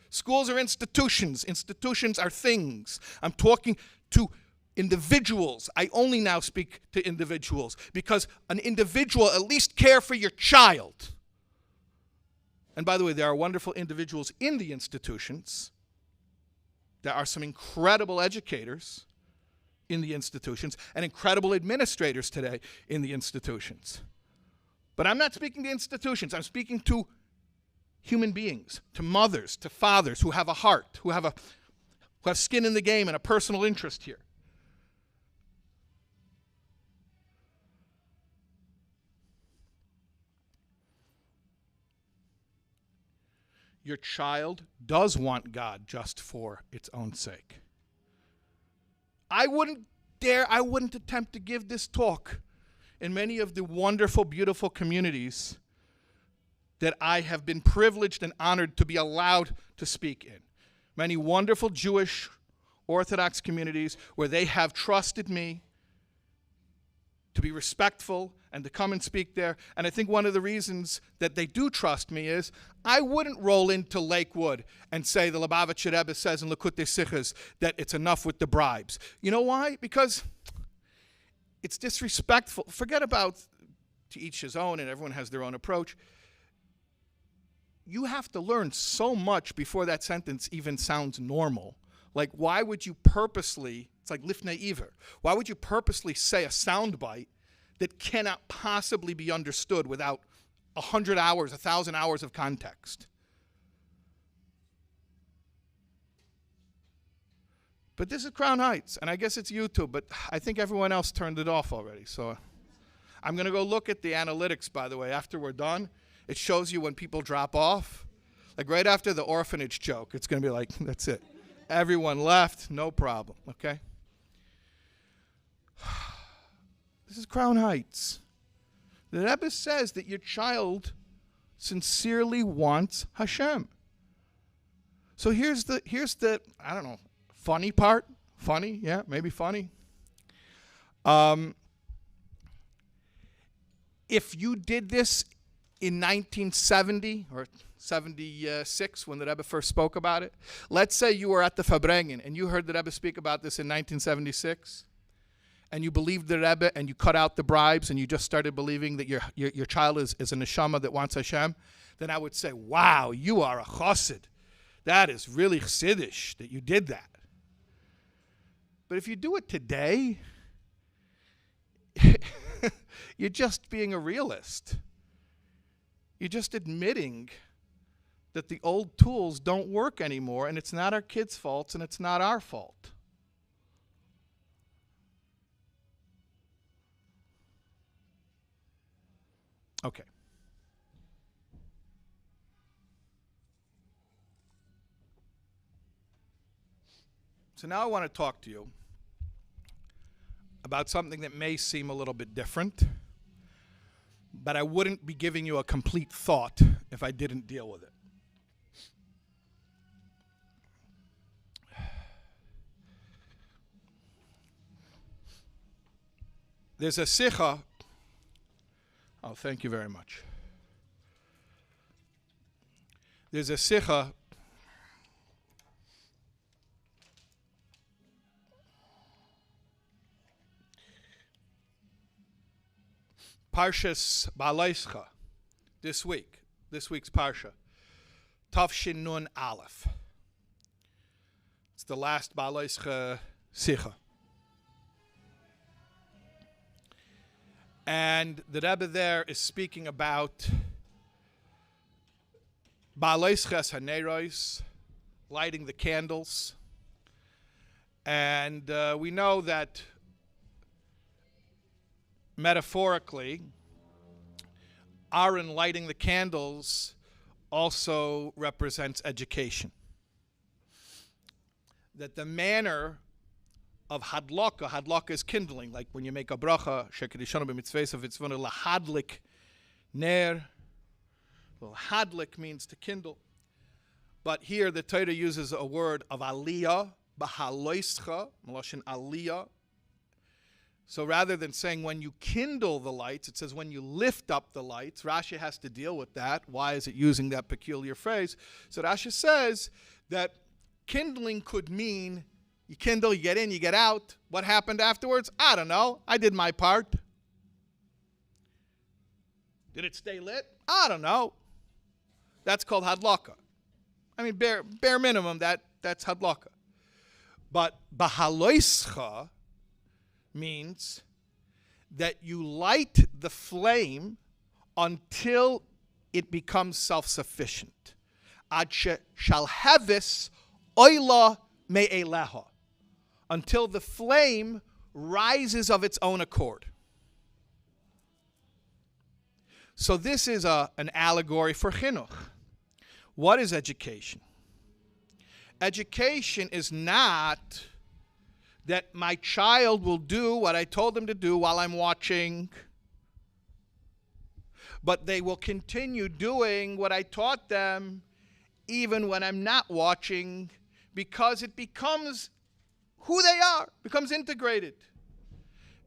Schools are institutions. Institutions are things. I'm talking to individuals. I only now speak to individuals because an individual at least care for your child. And by the way, there are wonderful individuals in the institutions. There are some incredible educators in the institutions and incredible administrators today in the institutions. But I'm not speaking to institutions. I'm speaking to human beings, to mothers, to fathers who have a heart, who have skin in the game and a personal interest here. Your child does want God just for its own sake. I wouldn't attempt to give this talk in many of the wonderful, beautiful communities that I have been privileged and honored to be allowed to speak in. Many wonderful Jewish Orthodox communities where they have trusted me to be respectful and to come and speak there. And I think one of the reasons that they do trust me is I wouldn't roll into Lakewood and say the Lubavitcher Rebbe says in Likutei Sichos that it's enough with the bribes. You know why? Because it's disrespectful. Forget about to each his own and everyone has their own approach. You have to learn so much before that sentence even sounds normal. Like, why would you purposely, it's like lifnei iver, why would you purposely say a soundbite that cannot possibly be understood without 100 hours, 1,000 hours of context? But this is Crown Heights, and I guess it's YouTube, but I think everyone else turned it off already. So I'm going to go look at the analytics, by the way, after we're done. It shows you when people drop off. Like right after the orphanage joke, it's going to be like, that's it. Everyone left, no problem, okay? This is Crown Heights. The Rebbe says that your child sincerely wants Hashem. So here's the I don't know, funny part. Funny, yeah, maybe funny. If you did this in 1970 or 76, when the Rebbe first spoke about it, let's say you were at the Fabrengen and you heard the Rebbe speak about this in 1976, and you believed the Rebbe and you cut out the bribes and you just started believing that your child is a neshama that wants Hashem, then I would say, wow, you are a chassid. That is really chassidish that you did that. But if you do it today, you're just being a realist. You're just admitting that the old tools don't work anymore, and it's not our kids' faults, and it's not our fault. Okay. So now I want to talk to you about something that may seem a little bit different, but I wouldn't be giving you a complete thought if I didn't deal with it. There's a sikha. Oh, thank you very much. There's a sikha Parshas Balaischa, this week's Parsha, Tavshin Nun Aleph. It's the last Balaischa Sikha. And the Rebbe there is speaking about Balaisches Haneros, lighting the candles. And we know that metaphorically, Aaron lighting the candles also represents education. That the manner of Hadlocka is kindling, like when you make a bracha, shekedishanu b'mitzvesa v'tzvonu lahadlik ner. Well, hadlik means to kindle. But here the Torah uses a word of aliyah, b'haloischa, meloshin aliyah. So rather than saying when you kindle the lights, it says when you lift up the lights. Rashi has to deal with that. Why is it using that peculiar phrase? So Rashi says that kindling could mean you kindle, you get in, you get out. What happened afterwards? I don't know. I did my part. Did it stay lit? I don't know. That's called Hadlocka. I mean, bare minimum, that's Hadlocka. But Bahaloischa means that you light the flame until it becomes self-sufficient. Ad shalhevis oila me'eleha. Until the flame rises of its own accord. So this is an allegory for chinuch. What is education? Education is not that my child will do what I told them to do while I'm watching, but they will continue doing what I taught them even when I'm not watching, because it becomes who they are, becomes integrated.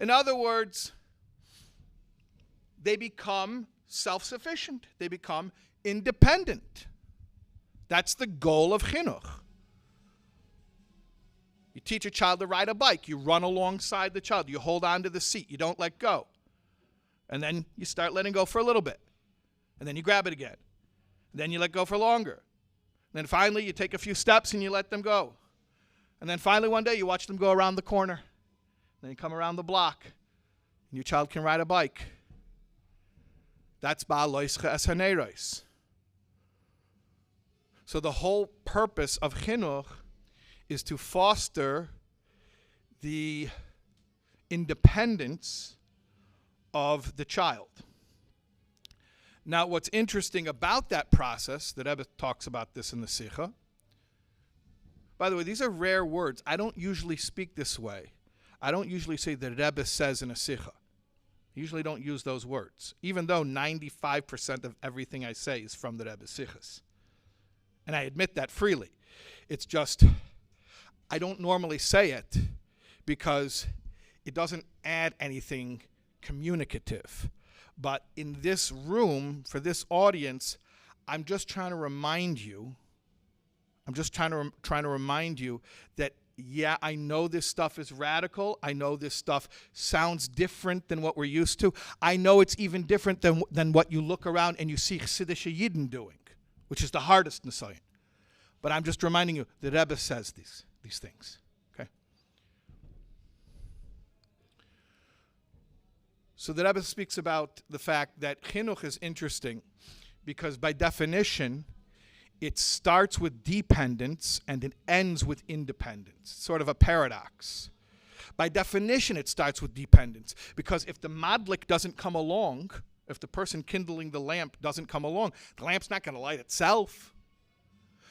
In other words, they become self-sufficient. They become independent. That's the goal of chinuch. You teach a child to ride a bike. You run alongside the child. You hold on to the seat. You don't let go. And then you start letting go for a little bit. And then you grab it again. And then you let go for longer. And then finally you take a few steps and you let them go. And then finally one day you watch them go around the corner. Then you come around the block. And your child can ride a bike. That's Ba'aloischa es haneros. So the whole purpose of chinuch is to foster the independence of the child. Now, what's interesting about that process, the Rebbe talks about this in the Sikha, By the way, these are rare words. I don't usually speak this way. I don't usually say the Rebbe says in a sikha. I usually don't use those words, even though 95% of everything I say is from the Rebbe's sikhas. And I admit that freely. It's just, I don't normally say it because it doesn't add anything communicative. But in this room, for this audience, I'm just trying to remind you, that, yeah, I know this stuff is radical. I know this stuff sounds different than what we're used to. I know it's even different than what you look around and you see Chassidish Yidden doing, which is the hardest Nisayan. But I'm just reminding you, the Rebbe says these things. Okay? So the Rebbe speaks about the fact that chinuch is interesting because by definition, it starts with dependence and it ends with independence. It's sort of a paradox. By definition, it starts with dependence because if the madlik doesn't come along, if the person kindling the lamp doesn't come along, the lamp's not going to light itself.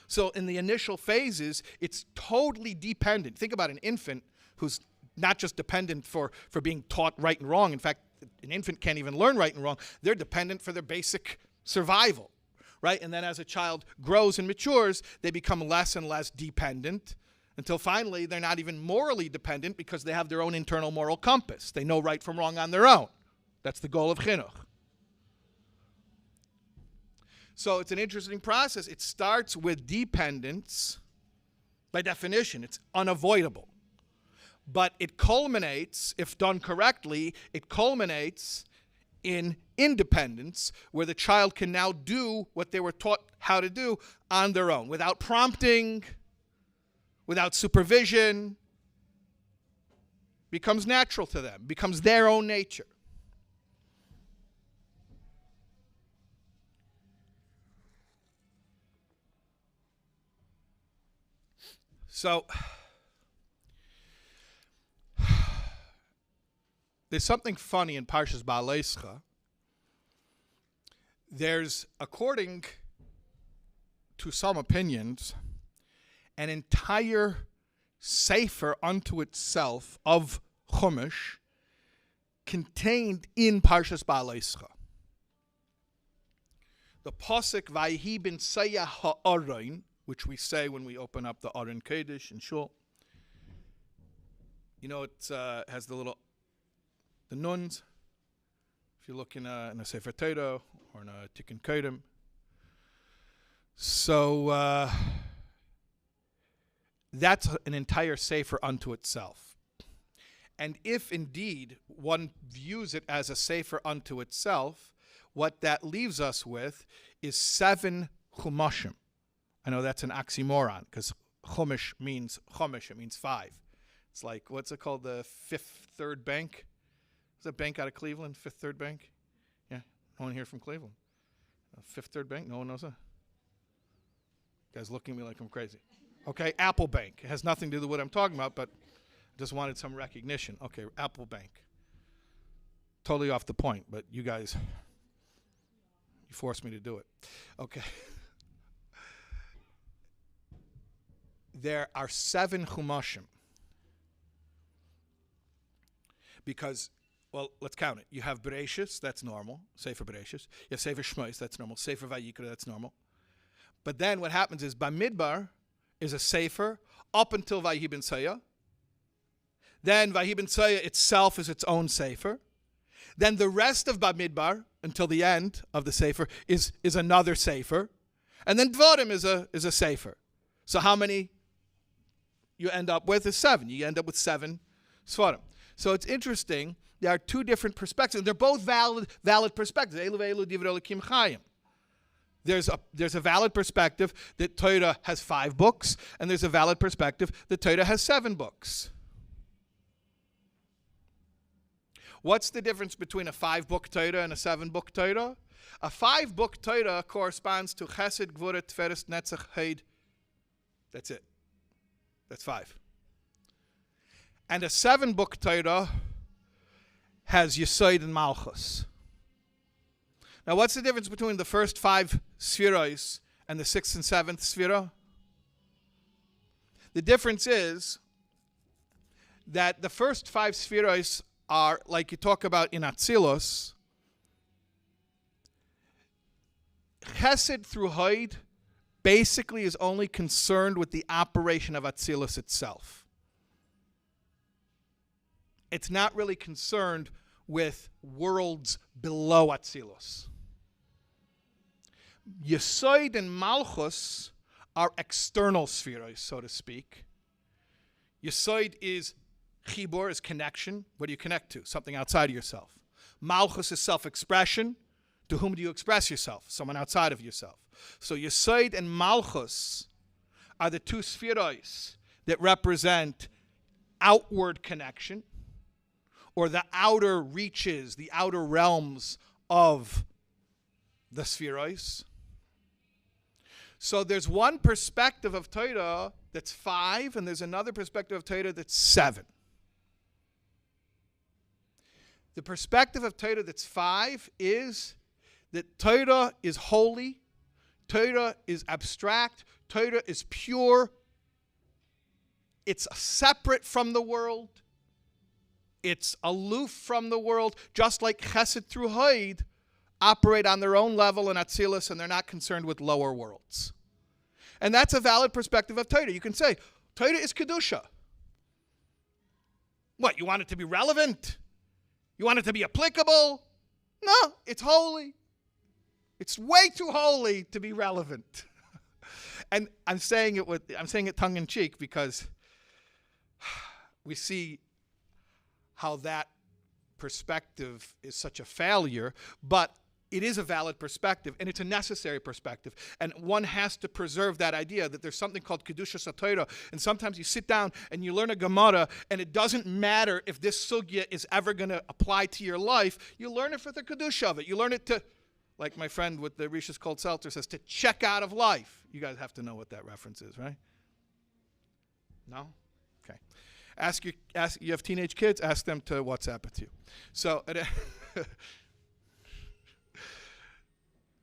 So in the initial phases, it's totally dependent. Think about an infant who's not just dependent for being taught right and wrong. In fact, an infant can't even learn right and wrong. They're dependent for their basic survival. Right? And then as a child grows and matures, they become less and less dependent until finally they're not even morally dependent because they have their own internal moral compass. They know right from wrong on their own. That's the goal of chinuch. So it's an interesting process. It starts with dependence. By definition, it's unavoidable. But it culminates, if done correctly, it culminates in independence, where the child can now do what they were taught how to do on their own, without prompting, without supervision. Becomes natural to them, becomes their own nature. So, there's something funny in Parshas Ba'aleischa. There's, according to some opinions, an entire sefer unto itself of Chumash contained in Parshas Ba'aleischa. The pasuk Vayhi bin Sayah ha'aron, which we say when we open up the Aron Kodesh in Shul. You know, it has the nuns. If you look in a Sefer Torah or in a Tikkun Kodem. So that's an entire sefer unto itself. And if indeed one views it as a sefer unto itself, what that leaves us with is 7 chumashim. I know that's an oxymoron because chumash means chumash, it means 5. It's like, what's it called, the Fifth Third Bank? Is that bank out of Cleveland, Fifth Third Bank? Yeah, no one here from Cleveland. Fifth Third Bank, no one knows that? You guys looking at me like I'm crazy. Okay, Apple Bank. It has nothing to do with what I'm talking about, but I just wanted some recognition. Okay, Apple Bank. Totally off the point, but you guys, you forced me to do it. Okay. There are 7 chumashim. Because, well, let's count it. You have Bereshis, that's normal. Sefer Bereshis. You have Sefer Shmos, that's normal. Sefer Vayikra, that's normal. But then what happens is Bamidbar is a sefer up until Vayhi ben Sayah. Then Vayhi ben Sayah itself is its own sefer. Then the rest of Bamidbar, until the end of the sefer, is another sefer. And then Dvarim is a sefer. So how many you end up with is 7. You end up with 7 Sfarim. So it's interesting. There are 2 different perspectives. They're both valid perspectives. Elu ve'elu divrei Elokim chayim. There's a valid perspective that Torah has 5 books, and there's a valid perspective that Torah has 7 books. What's the difference between a 5-book Torah and a 7-book Torah? A 5-book Torah corresponds to Chesed, Gvura, Tiferes, Netzach, Heid. That's it. That's 5. And a 7-book Torah has Yesod and Malchus. Now, what's the difference between the first 5 spheros and the 6th and 7th sphera? The difference is that the first 5 spheros are, like you talk about in Atzilus, Chesed through Hod basically is only concerned with the operation of Atzilus itself. It's not really concerned with worlds below Atzilus. Yesod and Malchus are external spheros, so to speak. Yesod is chibur, is connection. What do you connect to? Something outside of yourself. Malchus is self-expression. To whom do you express yourself? Someone outside of yourself. So Yesod and Malchus are the 2 spheros that represent outward connection, or the outer reaches, the outer realms of the spheros. So there's one perspective of Torah that's 5, and there's another perspective of Torah that's 7. The perspective of Torah that's 5 is that Torah is holy, Torah is abstract, Torah is pure, it's separate from the world, it's aloof from the world, just like Chesed through Hod operate on their own level in Atzilus, and they're not concerned with lower worlds. And that's a valid perspective of Torah. You can say, Torah is Kedusha. What, you want it to be relevant? You want it to be applicable? No, it's holy. It's way too holy to be relevant. And I'm saying it tongue in cheek because we see how that perspective is such a failure, but it is a valid perspective, and it's a necessary perspective. And one has to preserve that idea that there's something called Kedusha Torah. And sometimes you sit down and you learn a Gemara, and it doesn't matter if this sugya is ever going to apply to your life. You learn it for the Kedusha of it. You learn it to, like my friend with the Rishis Cold Seltzer says, to check out of life. You guys have to know what that reference is, right? No? Okay. You have teenage kids, ask them to WhatsApp it to you. So,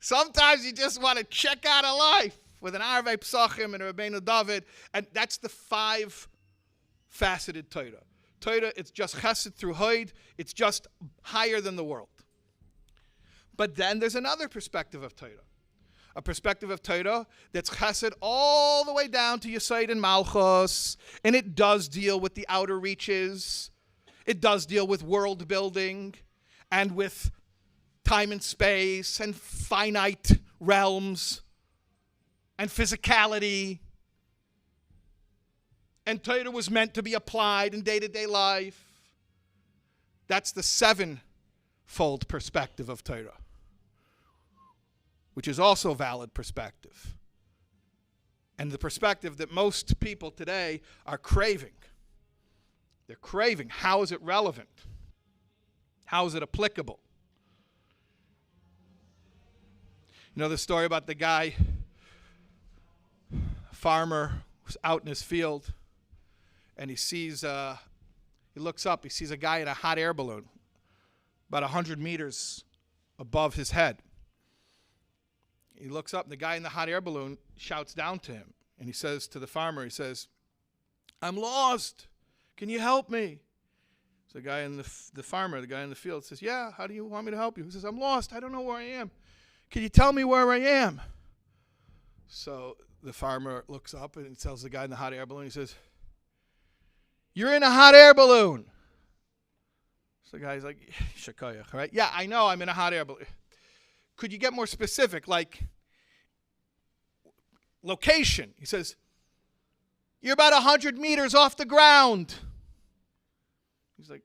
sometimes you just want to check out of life with an Arvei Psachim and a Rabbeinu David, and that's the 5-faceted Torah. Torah, it's just Chesed through Hod, it's just higher than the world. But then there's another perspective of Torah. A perspective of Torah that's Chesed all the way down to Yesod and Malchus, and it does deal with the outer reaches. It does deal with world building and with time and space and finite realms and physicality. And Torah was meant to be applied in day-to-day life. That's the 7-fold perspective of Torah, which is also a valid perspective. And the perspective that most people today are craving. They're craving. How is it relevant? How is it applicable? You know the story about the guy, farmer, who's out in his field, and he looks up, he sees a guy in a hot air balloon about 100 meters above his head. He looks up, and the guy in the hot air balloon shouts down to him, and he says to the farmer, he says, "I'm lost. Can you help me?" So the guy in the guy in the field says, "Yeah, how do you want me to help you?" He says, "I'm lost. I don't know where I am. Can you tell me where I am?" So the farmer looks up and tells the guy in the hot air balloon, he says, "You're in a hot air balloon." So the guy's like, "Shakayach, right? Yeah, I know I'm in a hot air balloon. Could you get more specific, like location?" He says, "You're about 100 meters off the ground." He's like,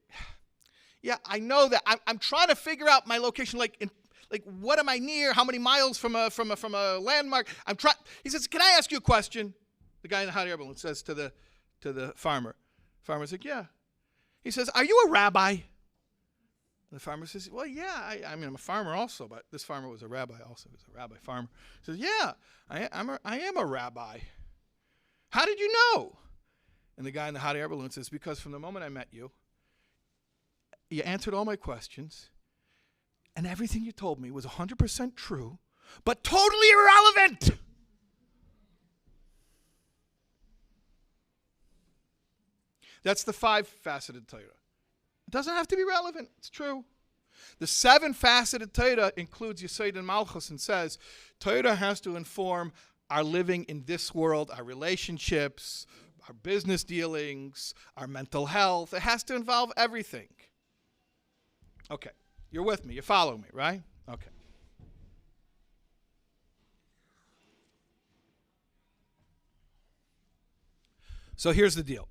"Yeah, I know that. I'm trying to figure out my location, like what am I near? How many miles from a landmark? I'm trying." He says, "Can I ask you a question?" The guy in the hot air balloon says to the farmer. The farmer's like, "Yeah." He says, "Are you a rabbi?" The farmer says, "Well, yeah, I mean, I'm a farmer also, but this farmer was a rabbi also. He was a rabbi farmer." He says, "Yeah, I am a rabbi. How did you know?" And the guy in the hot air balloon says, "Because from the moment I met you, you answered all my questions, and everything you told me was 100% true, but totally irrelevant." That's the five-faceted Torah. It doesn't have to be relevant. It's true. The seven-faceted Torah includes Yesod and Malchus and says Torah has to inform our living in this world, our relationships, our business dealings, our mental health. It has to involve everything. Okay. You're with me. You follow me, right? Okay. So here's the deal.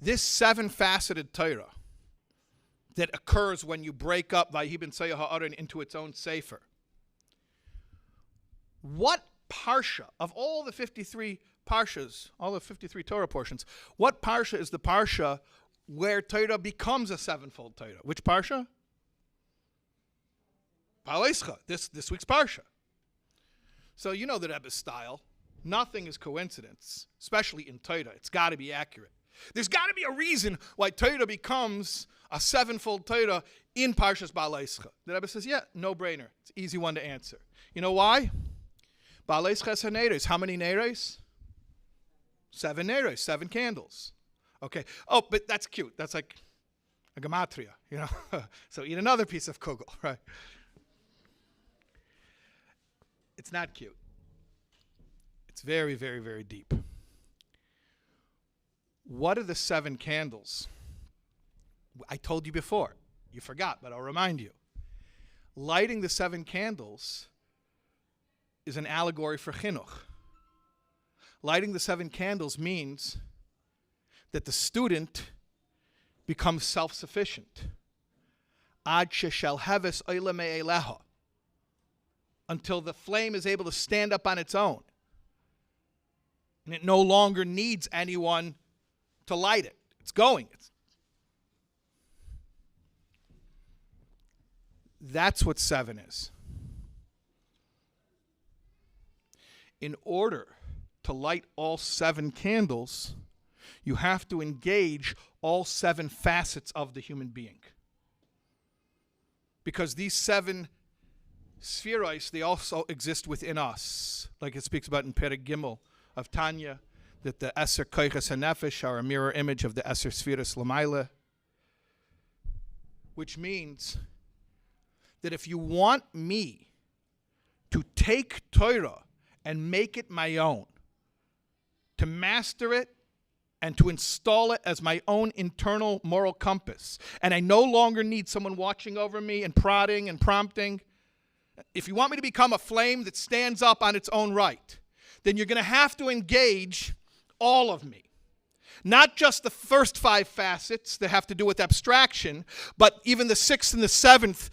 This seven-faceted Torah that occurs when you break up Vayhi ben Sayah Ha'aron into its own sefer. What Parsha, of all the 53 Parshas, all the 53 Torah portions, what Parsha is the Parsha where Torah becomes a sevenfold Torah? Which Parsha? Paleischa, this week's Parsha. So you know the Rebbe's style. Nothing is coincidence, especially in Torah. It's got to be accurate. There's got to be a reason why Torah becomes a sevenfold Torah in Parshas Ba'aleischa. The Rebbe says, yeah, no-brainer. It's an easy one to answer. You know why? Ba'aleischa has neres. How many neres? 7 neres, 7 candles. Okay. Oh, but that's cute. That's like a gematria, you know. So eat another piece of kugel, right? It's not cute. It's very, very, very deep. What are the 7 candles? I told you before. You forgot, but I'll remind you. Lighting the 7 candles is an allegory for chinuch. Lighting the 7 candles means that the student becomes self-sufficient. Ad sheshel heves oila me'eleha. Until the flame is able to stand up on its own. And it no longer needs anyone to light it. It's going. That's what 7 is. In order to light all 7 candles, you have to engage all 7 facets of the human being. Because these 7 spheroids, they also exist within us. Like it speaks about in Perek Gimel of Tanya, that the Eser Koiches HaNefesh are a mirror image of the Eser Spheres L'mayla. Which means that if you want me to take Torah and make it my own, to master it and to install it as my own internal moral compass, and I no longer need someone watching over me and prodding and prompting, if you want me to become a flame that stands up on its own right, then you're going to have to engage all of me. Not just the first 5 facets that have to do with abstraction, but even the 6th and the 7th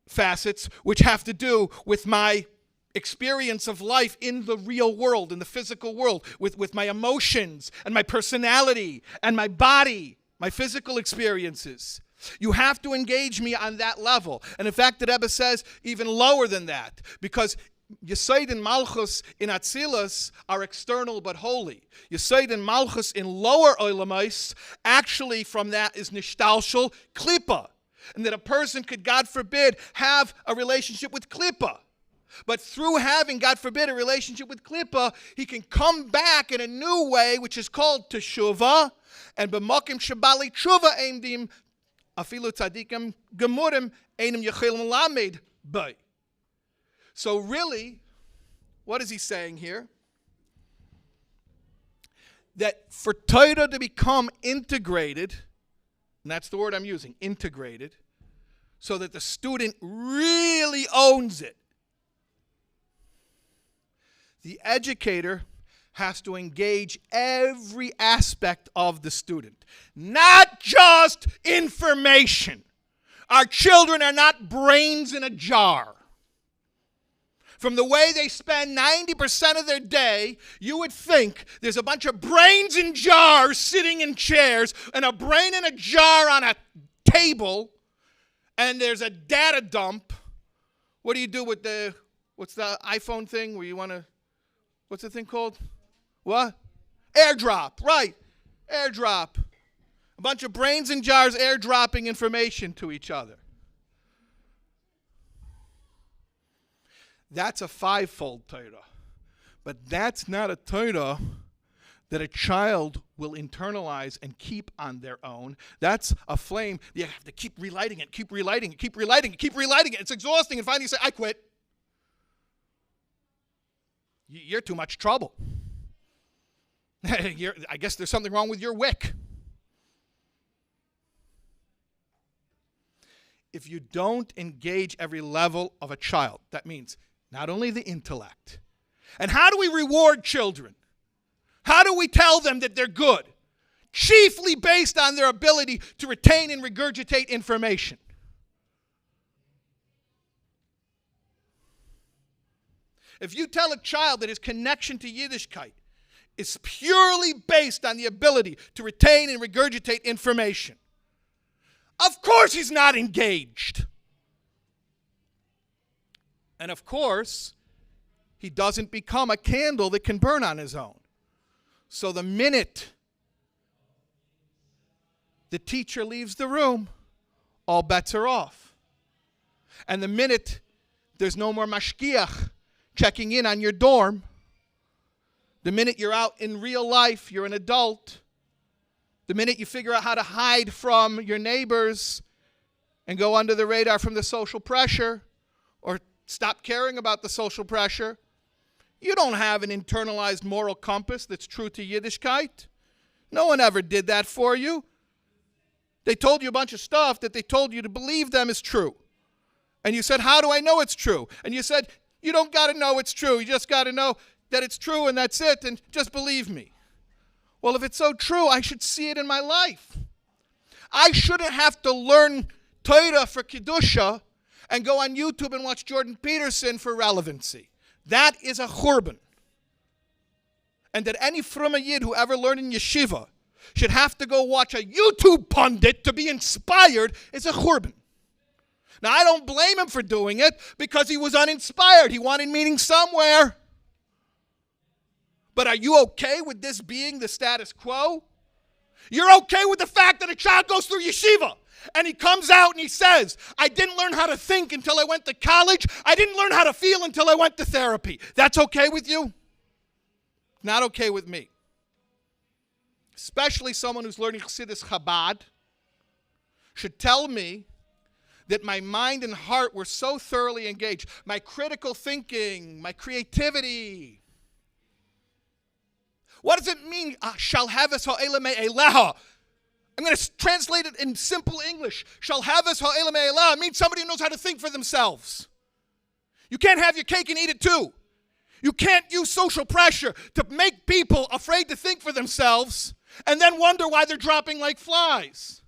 facets, which have to do with my experience of life in the real world, in the physical world, with my emotions and my personality and my body, my physical experiences. You have to engage me on that level. And in fact, the Rebbe says even lower than that, because Yesod and Malchus in Atzilus are external but holy. Yesod and Malchus in lower Olamais, actually from that is Nishtalshul Klippa. And that a person could, God forbid, have a relationship with Klippa. But through having, God forbid, a relationship with Klippa, he can come back in a new way, which is called Teshuvah. And b'makim shabali tshuva eimdim afilu tzadikim gemurim einim yechilim lamed bay. So really, what is he saying here? That for Torah to become integrated, and that's the word I'm using, integrated, so that the student really owns it, the educator has to engage every aspect of the student, not just information. Our children are not brains in a jar. From the way they spend 90% of their day, you would think there's a bunch of brains in jars sitting in chairs and a brain in a jar on a table, and there's a data dump. What do you do with what's the iPhone thing where you want to, what's the thing called? What? AirDrop, right. AirDrop. A bunch of brains in jars airdropping information to each other. That's a 5-fold Torah. But that's not a Torah that a child will internalize and keep on their own. That's a flame. You have to keep relighting it, keep relighting it, keep relighting it, keep relighting it. It's exhausting. And finally you say, I quit. You're too much trouble. I guess there's something wrong with your wick. If you don't engage every level of a child, that means not only the intellect. And how do we reward children? How do we tell them that they're good? Chiefly based on their ability to retain and regurgitate information. If you tell a child that his connection to Yiddishkeit is purely based on the ability to retain and regurgitate information, of course he's not engaged. And of course, he doesn't become a candle that can burn on his own. So the minute the teacher leaves the room, all bets are off. And the minute there's no more mashgiach checking in on your dorm, the minute you're out in real life, you're an adult, the minute you figure out how to hide from your neighbors and go under the radar from the social pressure or stop caring about the social pressure, you don't have an internalized moral compass that's true to Yiddishkeit. No one ever did that for you. They told you a bunch of stuff that they told you to believe them is true. And you said, how do I know it's true? And you said, you don't got to know it's true. You just got to know that it's true and that's it, and just believe me. Well, if it's so true, I should see it in my life. I shouldn't have to learn Torah for Kedusha and go on YouTube and watch Jordan Peterson for relevancy. That is a churban. And that any frumma yid who ever learned in yeshiva should have to go watch a YouTube pundit to be inspired is a churban. Now, I don't blame him for doing it because he was uninspired. He wanted meaning somewhere. But are you okay with this being the status quo? You're okay with the fact that a child goes through yeshiva and he comes out and he says, I didn't learn how to think until I went to college. I didn't learn how to feel until I went to therapy. That's okay with you? Not okay with me. Especially someone who's learning Chassidus Chabad should tell me that my mind and heart were so thoroughly engaged. My critical thinking, my creativity. What does it mean? Shalhavas ha'ela me'eleha. I'm going to translate it in simple English. Shalhavas ha'ela me'eleha. It means somebody who knows how to think for themselves. You can't have your cake and eat it too. You can't use social pressure to make people afraid to think for themselves and then wonder why they're dropping like flies.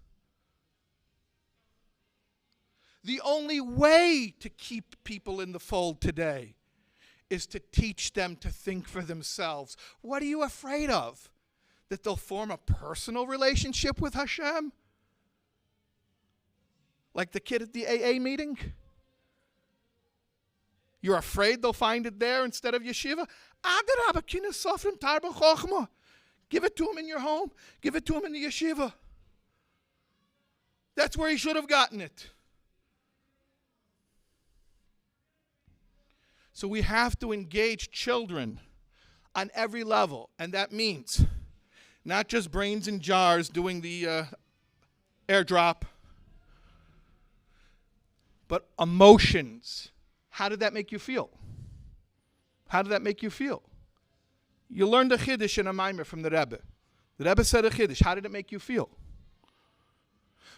The only way to keep people in the fold today is to teach them to think for themselves. What are you afraid of? That they'll form a personal relationship with Hashem? Like the kid at the AA meeting? You're afraid they'll find it there instead of yeshiva? Give it to him in your home. Give it to him in the yeshiva. That's where he should have gotten it. So we have to engage children on every level. And that means not just brains in jars doing the airdrop, but emotions. How did that make you feel? How did that make you feel? You learned a Chiddush in a Maimer from the Rebbe. The Rebbe said a Chiddush. How did it make you feel?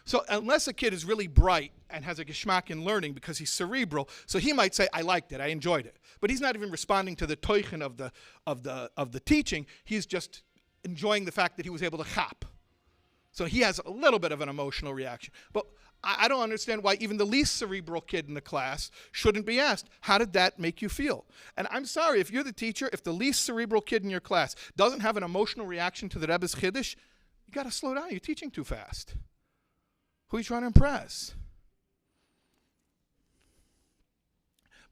So unless a kid is really bright and has a geschmack in learning because he's cerebral, so he might say, I liked it, I enjoyed it. But he's not even responding to the toichen of the teaching. He's just enjoying the fact that he was able to chap. So he has a little bit of an emotional reaction. But I don't understand why even the least cerebral kid in the class shouldn't be asked, how did that make you feel? And I'm sorry, if you're the teacher, if the least cerebral kid in your class doesn't have an emotional reaction to the Rebbe's Chiddush, you got to slow down. You're teaching too fast. Who are you trying to impress?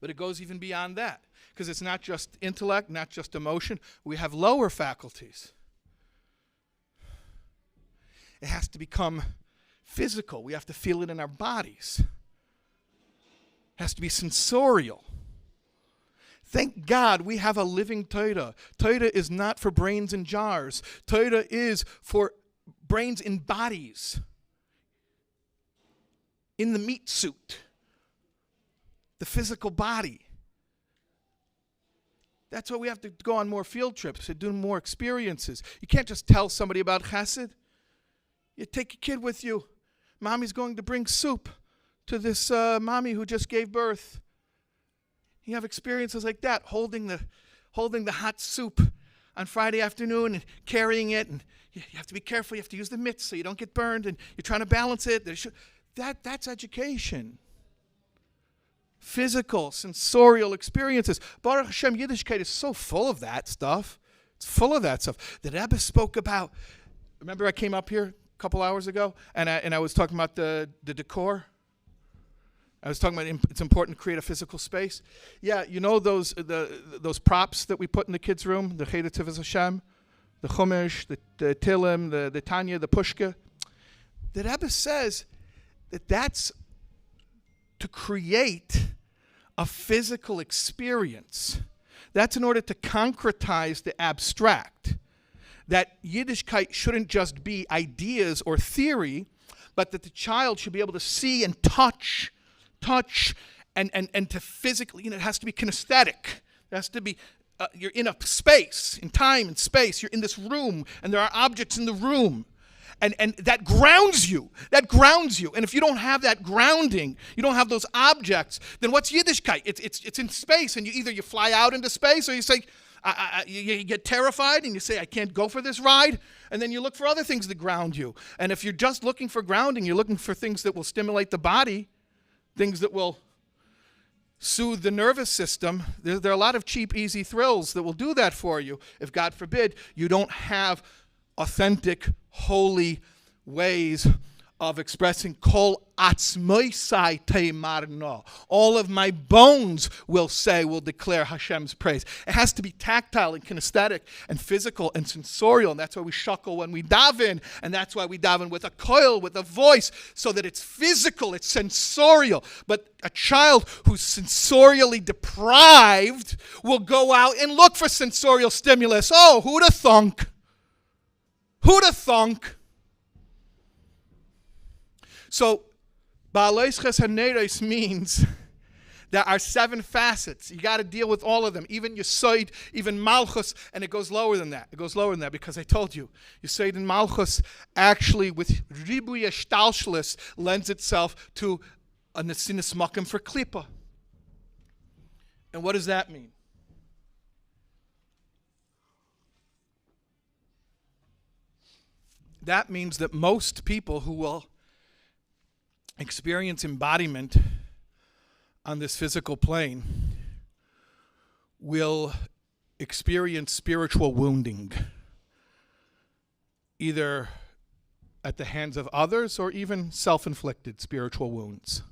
But it goes even beyond that, because it's not just intellect, not just emotion. We have lower faculties. It has to become physical. We have to feel it in our bodies. It has to be sensorial. Thank God we have a living Torah. Torah is not for brains in jars. Torah is for brains in bodies, in the meat suit, the physical body. That's why we have to go on more field trips, to do more experiences. You can't just tell somebody about chesed. You take a kid with you. Mommy's going to bring soup to this mommy who just gave birth. You have experiences like that, holding the hot soup on Friday afternoon and carrying it. And you have to be careful. You have to use the mitts so you don't get burned. And you're trying to balance it. That's education. Physical, sensorial experiences. Baruch Hashem, Yiddishkeit is so full of that stuff. It's full of that stuff. The Rebbe spoke about, remember I came up here a couple hours ago and I was talking about the decor? I was talking about it's important to create a physical space. Yeah, you know those props that we put in the kids' room, the Cheder Tivus Hashem, the Chumash, the Tilim, the Tanya, the Pushka. The Rebbe says that that's to create a physical experience. That's in order to concretize the abstract. That Yiddishkeit shouldn't just be ideas or theory, but that the child should be able to see and touch and to physically, it has to be kinesthetic. It has to be, you're in a space, in time and space. You're in this room, and there are objects in the room. And that grounds you. That grounds you. And if you don't have that grounding, you don't have those objects, then what's Yiddishkeit? It's in space, and you fly out into space, or you say, you get terrified, and you say, I can't go for this ride, and then you look for other things to ground you. And if you're just looking for grounding, you're looking for things that will stimulate the body, things that will soothe the nervous system. There are a lot of cheap, easy thrills that will do that for you. If, God forbid, you don't have authentic, holy ways of expressing kol atzmoisai teimarno. All of my bones will declare Hashem's praise. It has to be tactile and kinesthetic and physical and sensorial, and that's why we shuckle when we daven, and that's why we daven with a coil, with a voice, so that it's physical, it's sensorial. But a child who's sensorially deprived will go out and look for sensorial stimulus. Oh, who'd have thunk? Who'd have thunk? So, Ba'alei Haneres means there are 7 facets. You got to deal with all of them. Even Yesod, even Malchus, and it goes lower than that. It goes lower than that because I told you, Yesod and Malchus actually with Ribuy Shtalshlis lends itself to a Nesinas Makim for Klippa. And what does that mean? That means that most people who will experience embodiment on this physical plane will experience spiritual wounding, either at the hands of others or even self-inflicted spiritual wounds.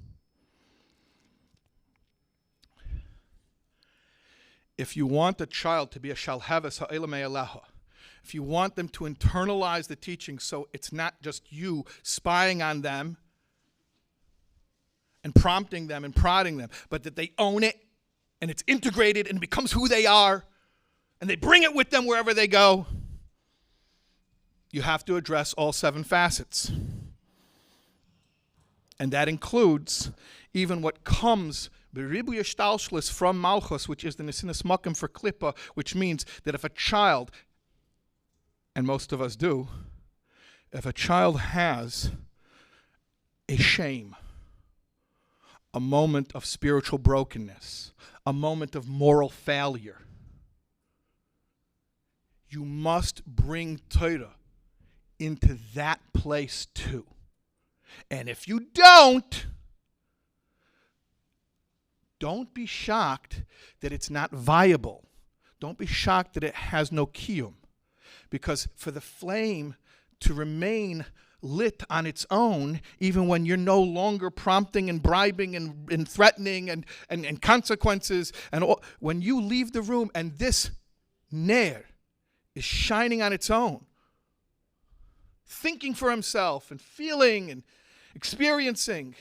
If you want a child to be a shalheves ha'elamei aleha, if you want them to internalize the teaching so it's not just you spying on them and prompting them and prodding them, but that they own it and it's integrated and it becomes who they are and they bring it with them wherever they go, you have to address all 7 facets. And that includes even what comes Ribuy Shtalshlis from Malchus, which is the Nesinas Makim for Klippa, which means that if a child, and most of us do, if a child has a shame, a moment of spiritual brokenness, a moment of moral failure, you must bring Torah into that place too. And if you don't be shocked that it's not viable. Don't be shocked that it has no kiyum. Because for the flame to remain lit on its own, even when you're no longer prompting and bribing and threatening and consequences, and all, when you leave the room and this ner is shining on its own, thinking for himself and feeling and experiencing,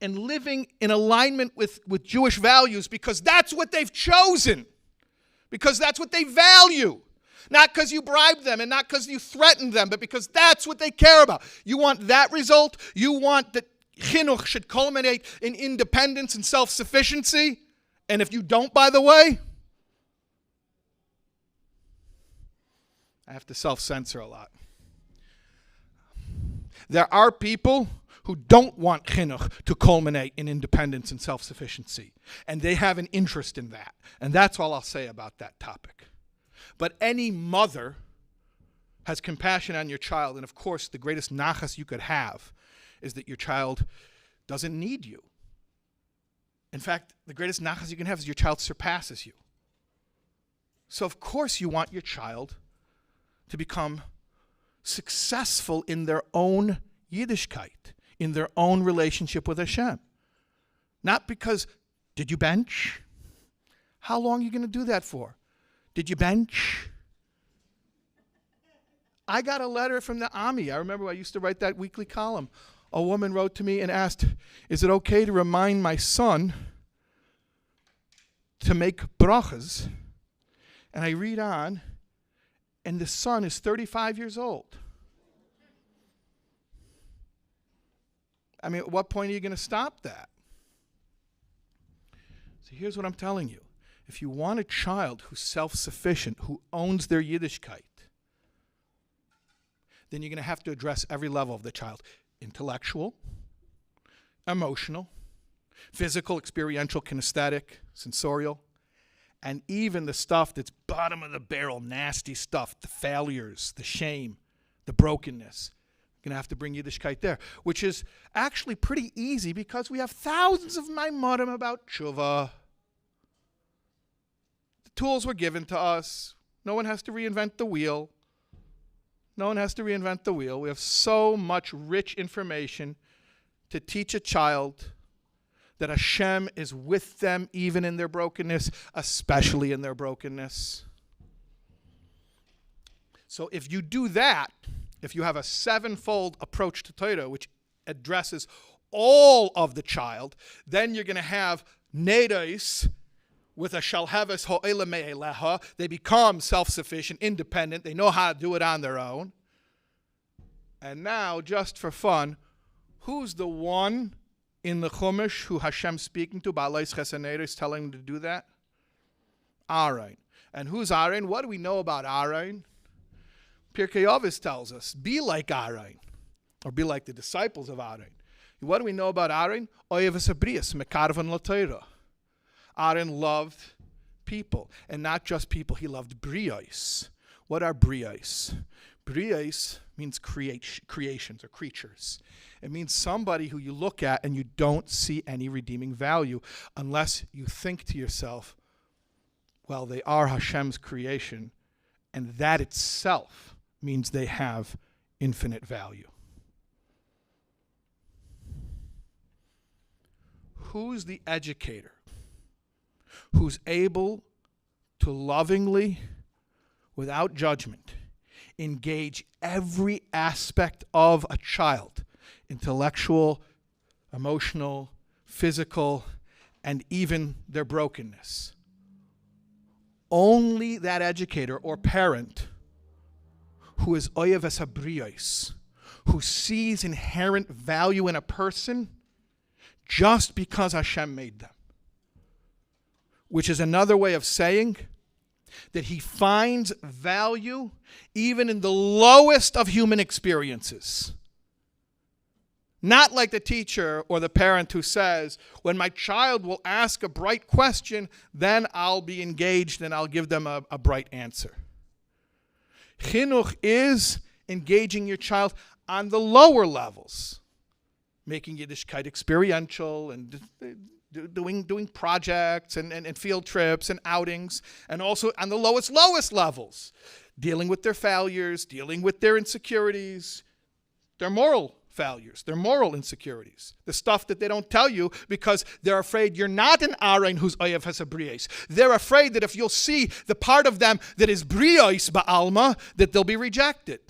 and living in alignment with Jewish values because that's what they've chosen, because that's what they value. Not because you bribed them and not because you threatened them, but because that's what they care about. You want that result? You want that chinuch should culminate in independence and self-sufficiency? And if you don't, by the way, I have to self-censor a lot. There are people who don't want chinuch to culminate in independence and self-sufficiency. And they have an interest in that. And that's all I'll say about that topic. But any mother has compassion on your child. And of course, the greatest nachas you could have is that your child doesn't need you. In fact, the greatest nachas you can have is your child surpasses you. So of course you want your child to become successful in their own Yiddishkeit, in their own relationship with Hashem. Not because, did you bench? How long are you going to do that for? Did you bench? I got a letter from the Ami. I remember I used to write that weekly column. A woman wrote to me and asked, is it okay to remind my son to make brachas? And I read on, and the son is 35 years old. I mean, at what point are you going to stop that? So here's what I'm telling you. If you want a child who's self-sufficient, who owns their Yiddishkeit, then you're going to have to address every level of the child. Intellectual, emotional, physical, experiential, kinesthetic, sensorial, and even the stuff that's bottom of the barrel, nasty stuff, the failures, the shame, the brokenness. You're going to have to bring Yiddishkeit there, which is actually pretty easy because we have thousands of maimarim about tshuva. The tools were given to us. No one has to reinvent the wheel. No one has to reinvent the wheel. We have so much rich information to teach a child that Hashem is with them even in their brokenness, especially in their brokenness. So if you do that, if you have a sevenfold approach to Torah, which addresses all of the child, then you're going to have nedos with a shalheves ho'ela me'eleha. They become self-sufficient, independent. They know how to do it on their own. And now, just for fun, who's the one in the Chumash who Hashem's speaking to, Ba'alais Chesaneres, telling him to do that? Aaron. And who's Aaron? What do we know about Aaron? Pirkei Avos tells us, be like Aaron, or be like the disciples of Aaron. What do we know about Aaron? Oyeves habrias, mekarvan l'Torah. Aaron loved people, and not just people. He loved brios. What are brios? Brios means creations or creatures. It means somebody who you look at and you don't see any redeeming value unless you think to yourself, well, they are Hashem's creation, and that itself means they have infinite value. Who's the educator who's able to lovingly, without judgment, engage every aspect of a child, intellectual, emotional, physical, and even their brokenness? Only that educator or parent who is oyeves habrios, who sees inherent value in a person just because Hashem made them. Which is another way of saying that he finds value even in the lowest of human experiences. Not like the teacher or the parent who says, when my child will ask a bright question, then I'll be engaged and I'll give them a bright answer. Chinuch is engaging your child on the lower levels, making Yiddishkeit experiential and doing projects and field trips and outings, and also on the lowest levels, dealing with their failures, dealing with their insecurities, their moral failures, their moral insecurities, the stuff that they don't tell you because they're afraid you're not an Aaron who's oyev hasabrios. They're afraid that if you'll see the part of them that is brios ba'alma, that they'll be rejected.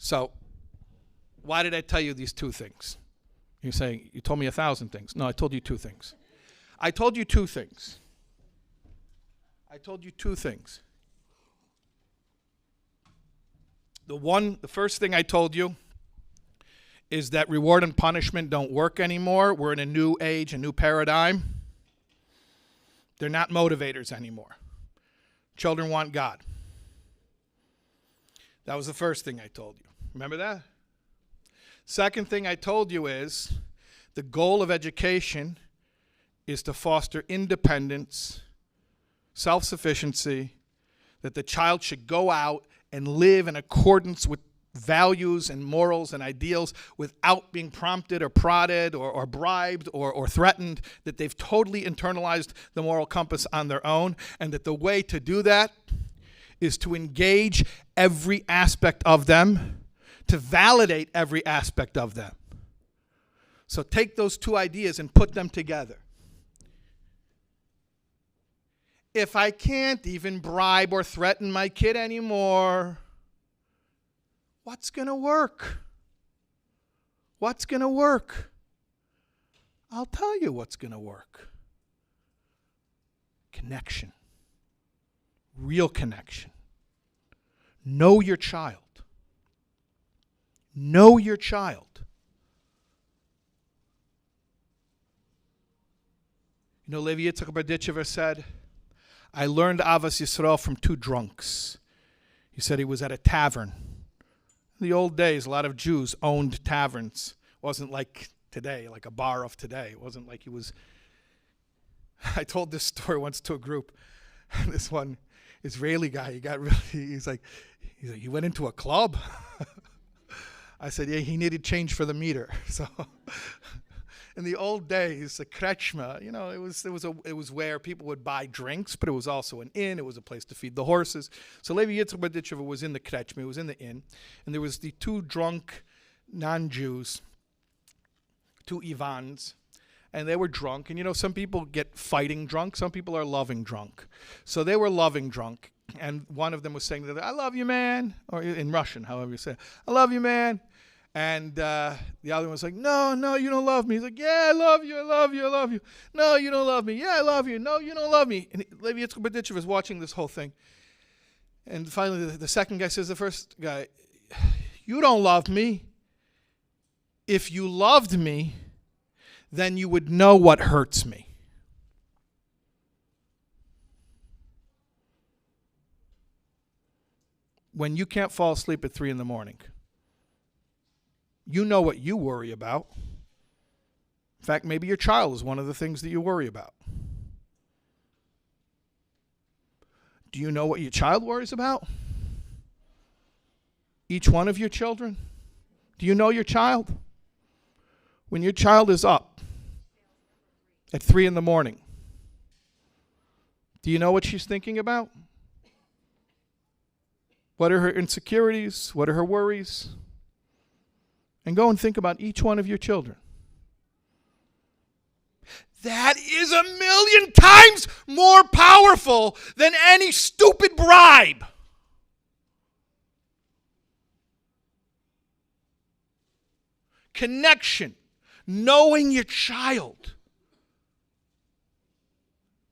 So, why did I tell you these two things? You're saying, you told me 1,000 things. No, I told you two things. I told you two things. The first thing I told you is that reward and punishment don't work anymore. We're in a new age, a new paradigm. They're not motivators anymore. Children want God. That was the first thing I told you. Remember that? Second thing I told you is the goal of education is to foster independence, self-sufficiency, that the child should go out and live in accordance with values and morals and ideals without being prompted or prodded or bribed or threatened, that they've totally internalized the moral compass on their own, and that the way to do that is to engage every aspect of them, to validate every aspect of them. So take those two ideas and put them together. If I can't even bribe or threaten my kid anymore, what's going to work? What's going to work? I'll tell you what's going to work. Connection. Real connection. Know your child. Know your child. You know, Levi Yitzchak Berditchever said, I learned Avas Yisrael from two drunks. He said he was at a tavern. In the old days, a lot of Jews owned taverns. It wasn't like today, like a bar of today. It wasn't like he was... I told this story once to a group. This one Israeli guy, he's like, he went into a club? I said, yeah, he needed change for the meter. So... In the old days, the krechma, you know, it was where people would buy drinks, but it was also an inn. It was a place to feed the horses. So Levi Yitzchak Berditchever was in the krechma, he was in the inn, and there was the two drunk non-Jews, two Ivans, and they were drunk. And you know, some people get fighting drunk, some people are loving drunk. So they were loving drunk, and one of them was saying to the other, I love you, man, or in Russian, however you say it, I love you, man. And the other one was like, no, you don't love me. He's like, yeah, I love you. No, you don't love me. Yeah, I love you. No, you don't love me. And Levi Yitzchak Berditchever was watching this whole thing. And finally, the second guy says to the first guy, you don't love me. If you loved me, then you would know what hurts me. When you can't fall asleep at 3 a.m, you know what you worry about. In fact, maybe your child is one of the things that you worry about. Do you know what your child worries about? Each one of your children? Do you know your child? When your child is up at 3 a.m, do you know what she's thinking about? What are her insecurities? What are her worries? And go and think about each one of your children. That is 1,000,000 times more powerful than any stupid bribe. Connection. Knowing your child.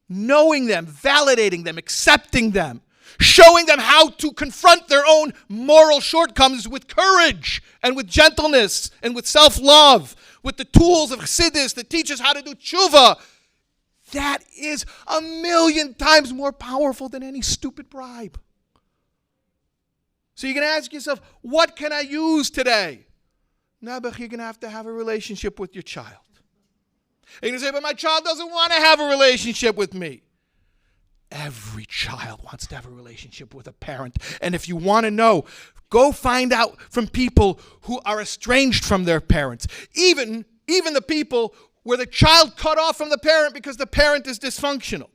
Knowing them, validating them, accepting them. Showing them how to confront their own moral shortcomings with courage and with gentleness and with self-love, with the tools of Chassidus that teach us how to do tshuva. That is 1,000,000 times more powerful than any stupid bribe. So you're going to ask yourself, what can I use today? Nebuch, you're going to have a relationship with your child. You're going to say, but my child doesn't want to have a relationship with me. Every child wants to have a relationship with a parent. And if you want to know, go find out from people who are estranged from their parents. Even the people where the child cut off from the parent because the parent is dysfunctional.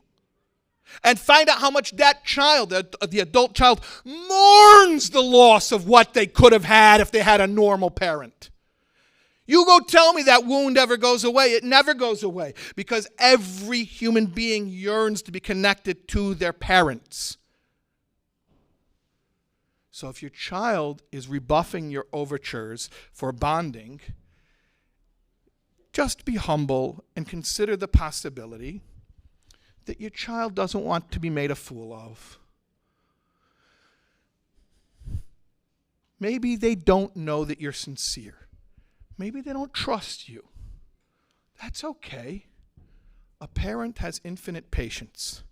And find out how much that child, the adult child, mourns the loss of what they could have had if they had a normal parent. You go tell me that wound ever goes away. It never goes away because every human being yearns to be connected to their parents. So if your child is rebuffing your overtures for bonding, just be humble and consider the possibility that your child doesn't want to be made a fool of. Maybe they don't know that you're sincere. Maybe they don't trust you. That's okay. A parent has infinite patience.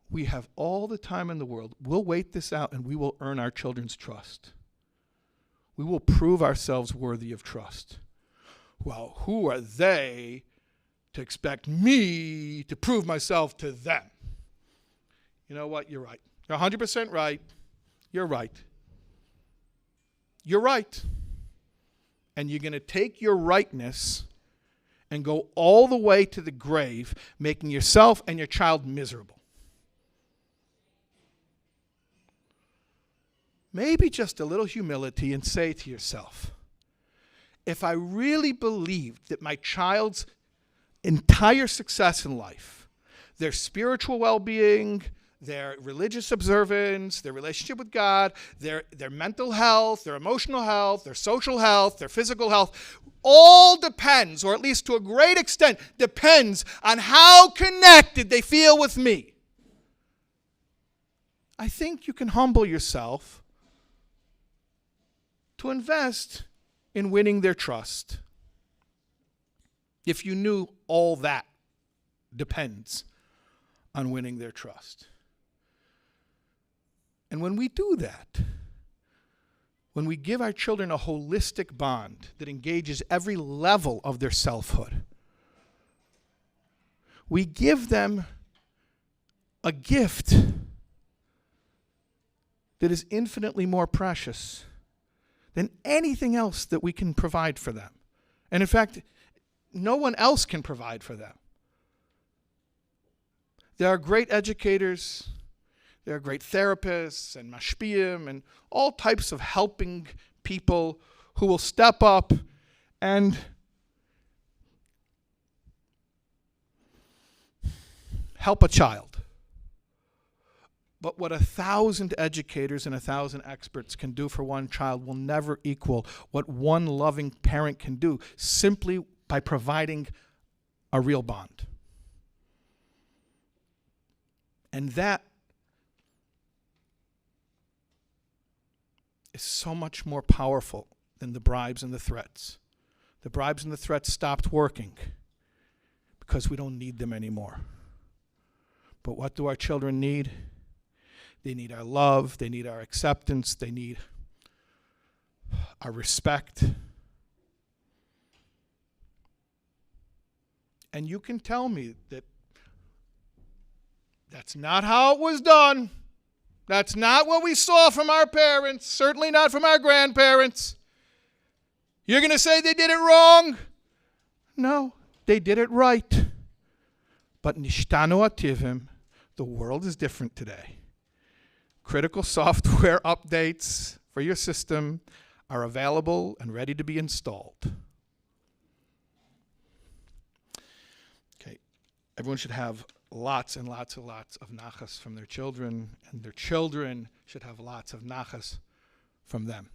We have all the time in the world. We'll wait this out and we will earn our children's trust. We will prove ourselves worthy of trust. Well, who are they to expect me to prove myself to them? You know what? You're right. You're 100% right. You're right. You're right. And you're going to take your rightness and go all the way to the grave, making yourself and your child miserable. Maybe just a little humility and say to yourself, if I really believed that my child's entire success in life, their spiritual well-being, their religious observance, their relationship with God, their mental health, their emotional health, their social health, their physical health, all depends, or at least to a great extent, depends on how connected they feel with me. I think you can humble yourself to invest in winning their trust. If you knew all that depends on winning their trust. And when we do that, when we give our children a holistic bond that engages every level of their selfhood, we give them a gift that is infinitely more precious than anything else that we can provide for them. And in fact, no one else can provide for them. There are great educators, there are great therapists and mashpiyim and all types of helping people who will step up and help a child. But what 1,000 educators and 1,000 experts can do for one child will never equal what one loving parent can do simply by providing a real bond. And that is so much more powerful than the bribes and the threats. The bribes and the threats stopped working because we don't need them anymore. But what do our children need? They need our love, they need our acceptance, they need our respect. And you can tell me that that's not how it was done. That's not what we saw from our parents, certainly not from our grandparents. You're going to say they did it wrong? No, they did it right. But nishtanu ativim, the world is different today. Critical software updates for your system are available and ready to be installed. Okay, everyone should have lots and lots and lots of nachas from their children, and their children should have lots of nachas from them.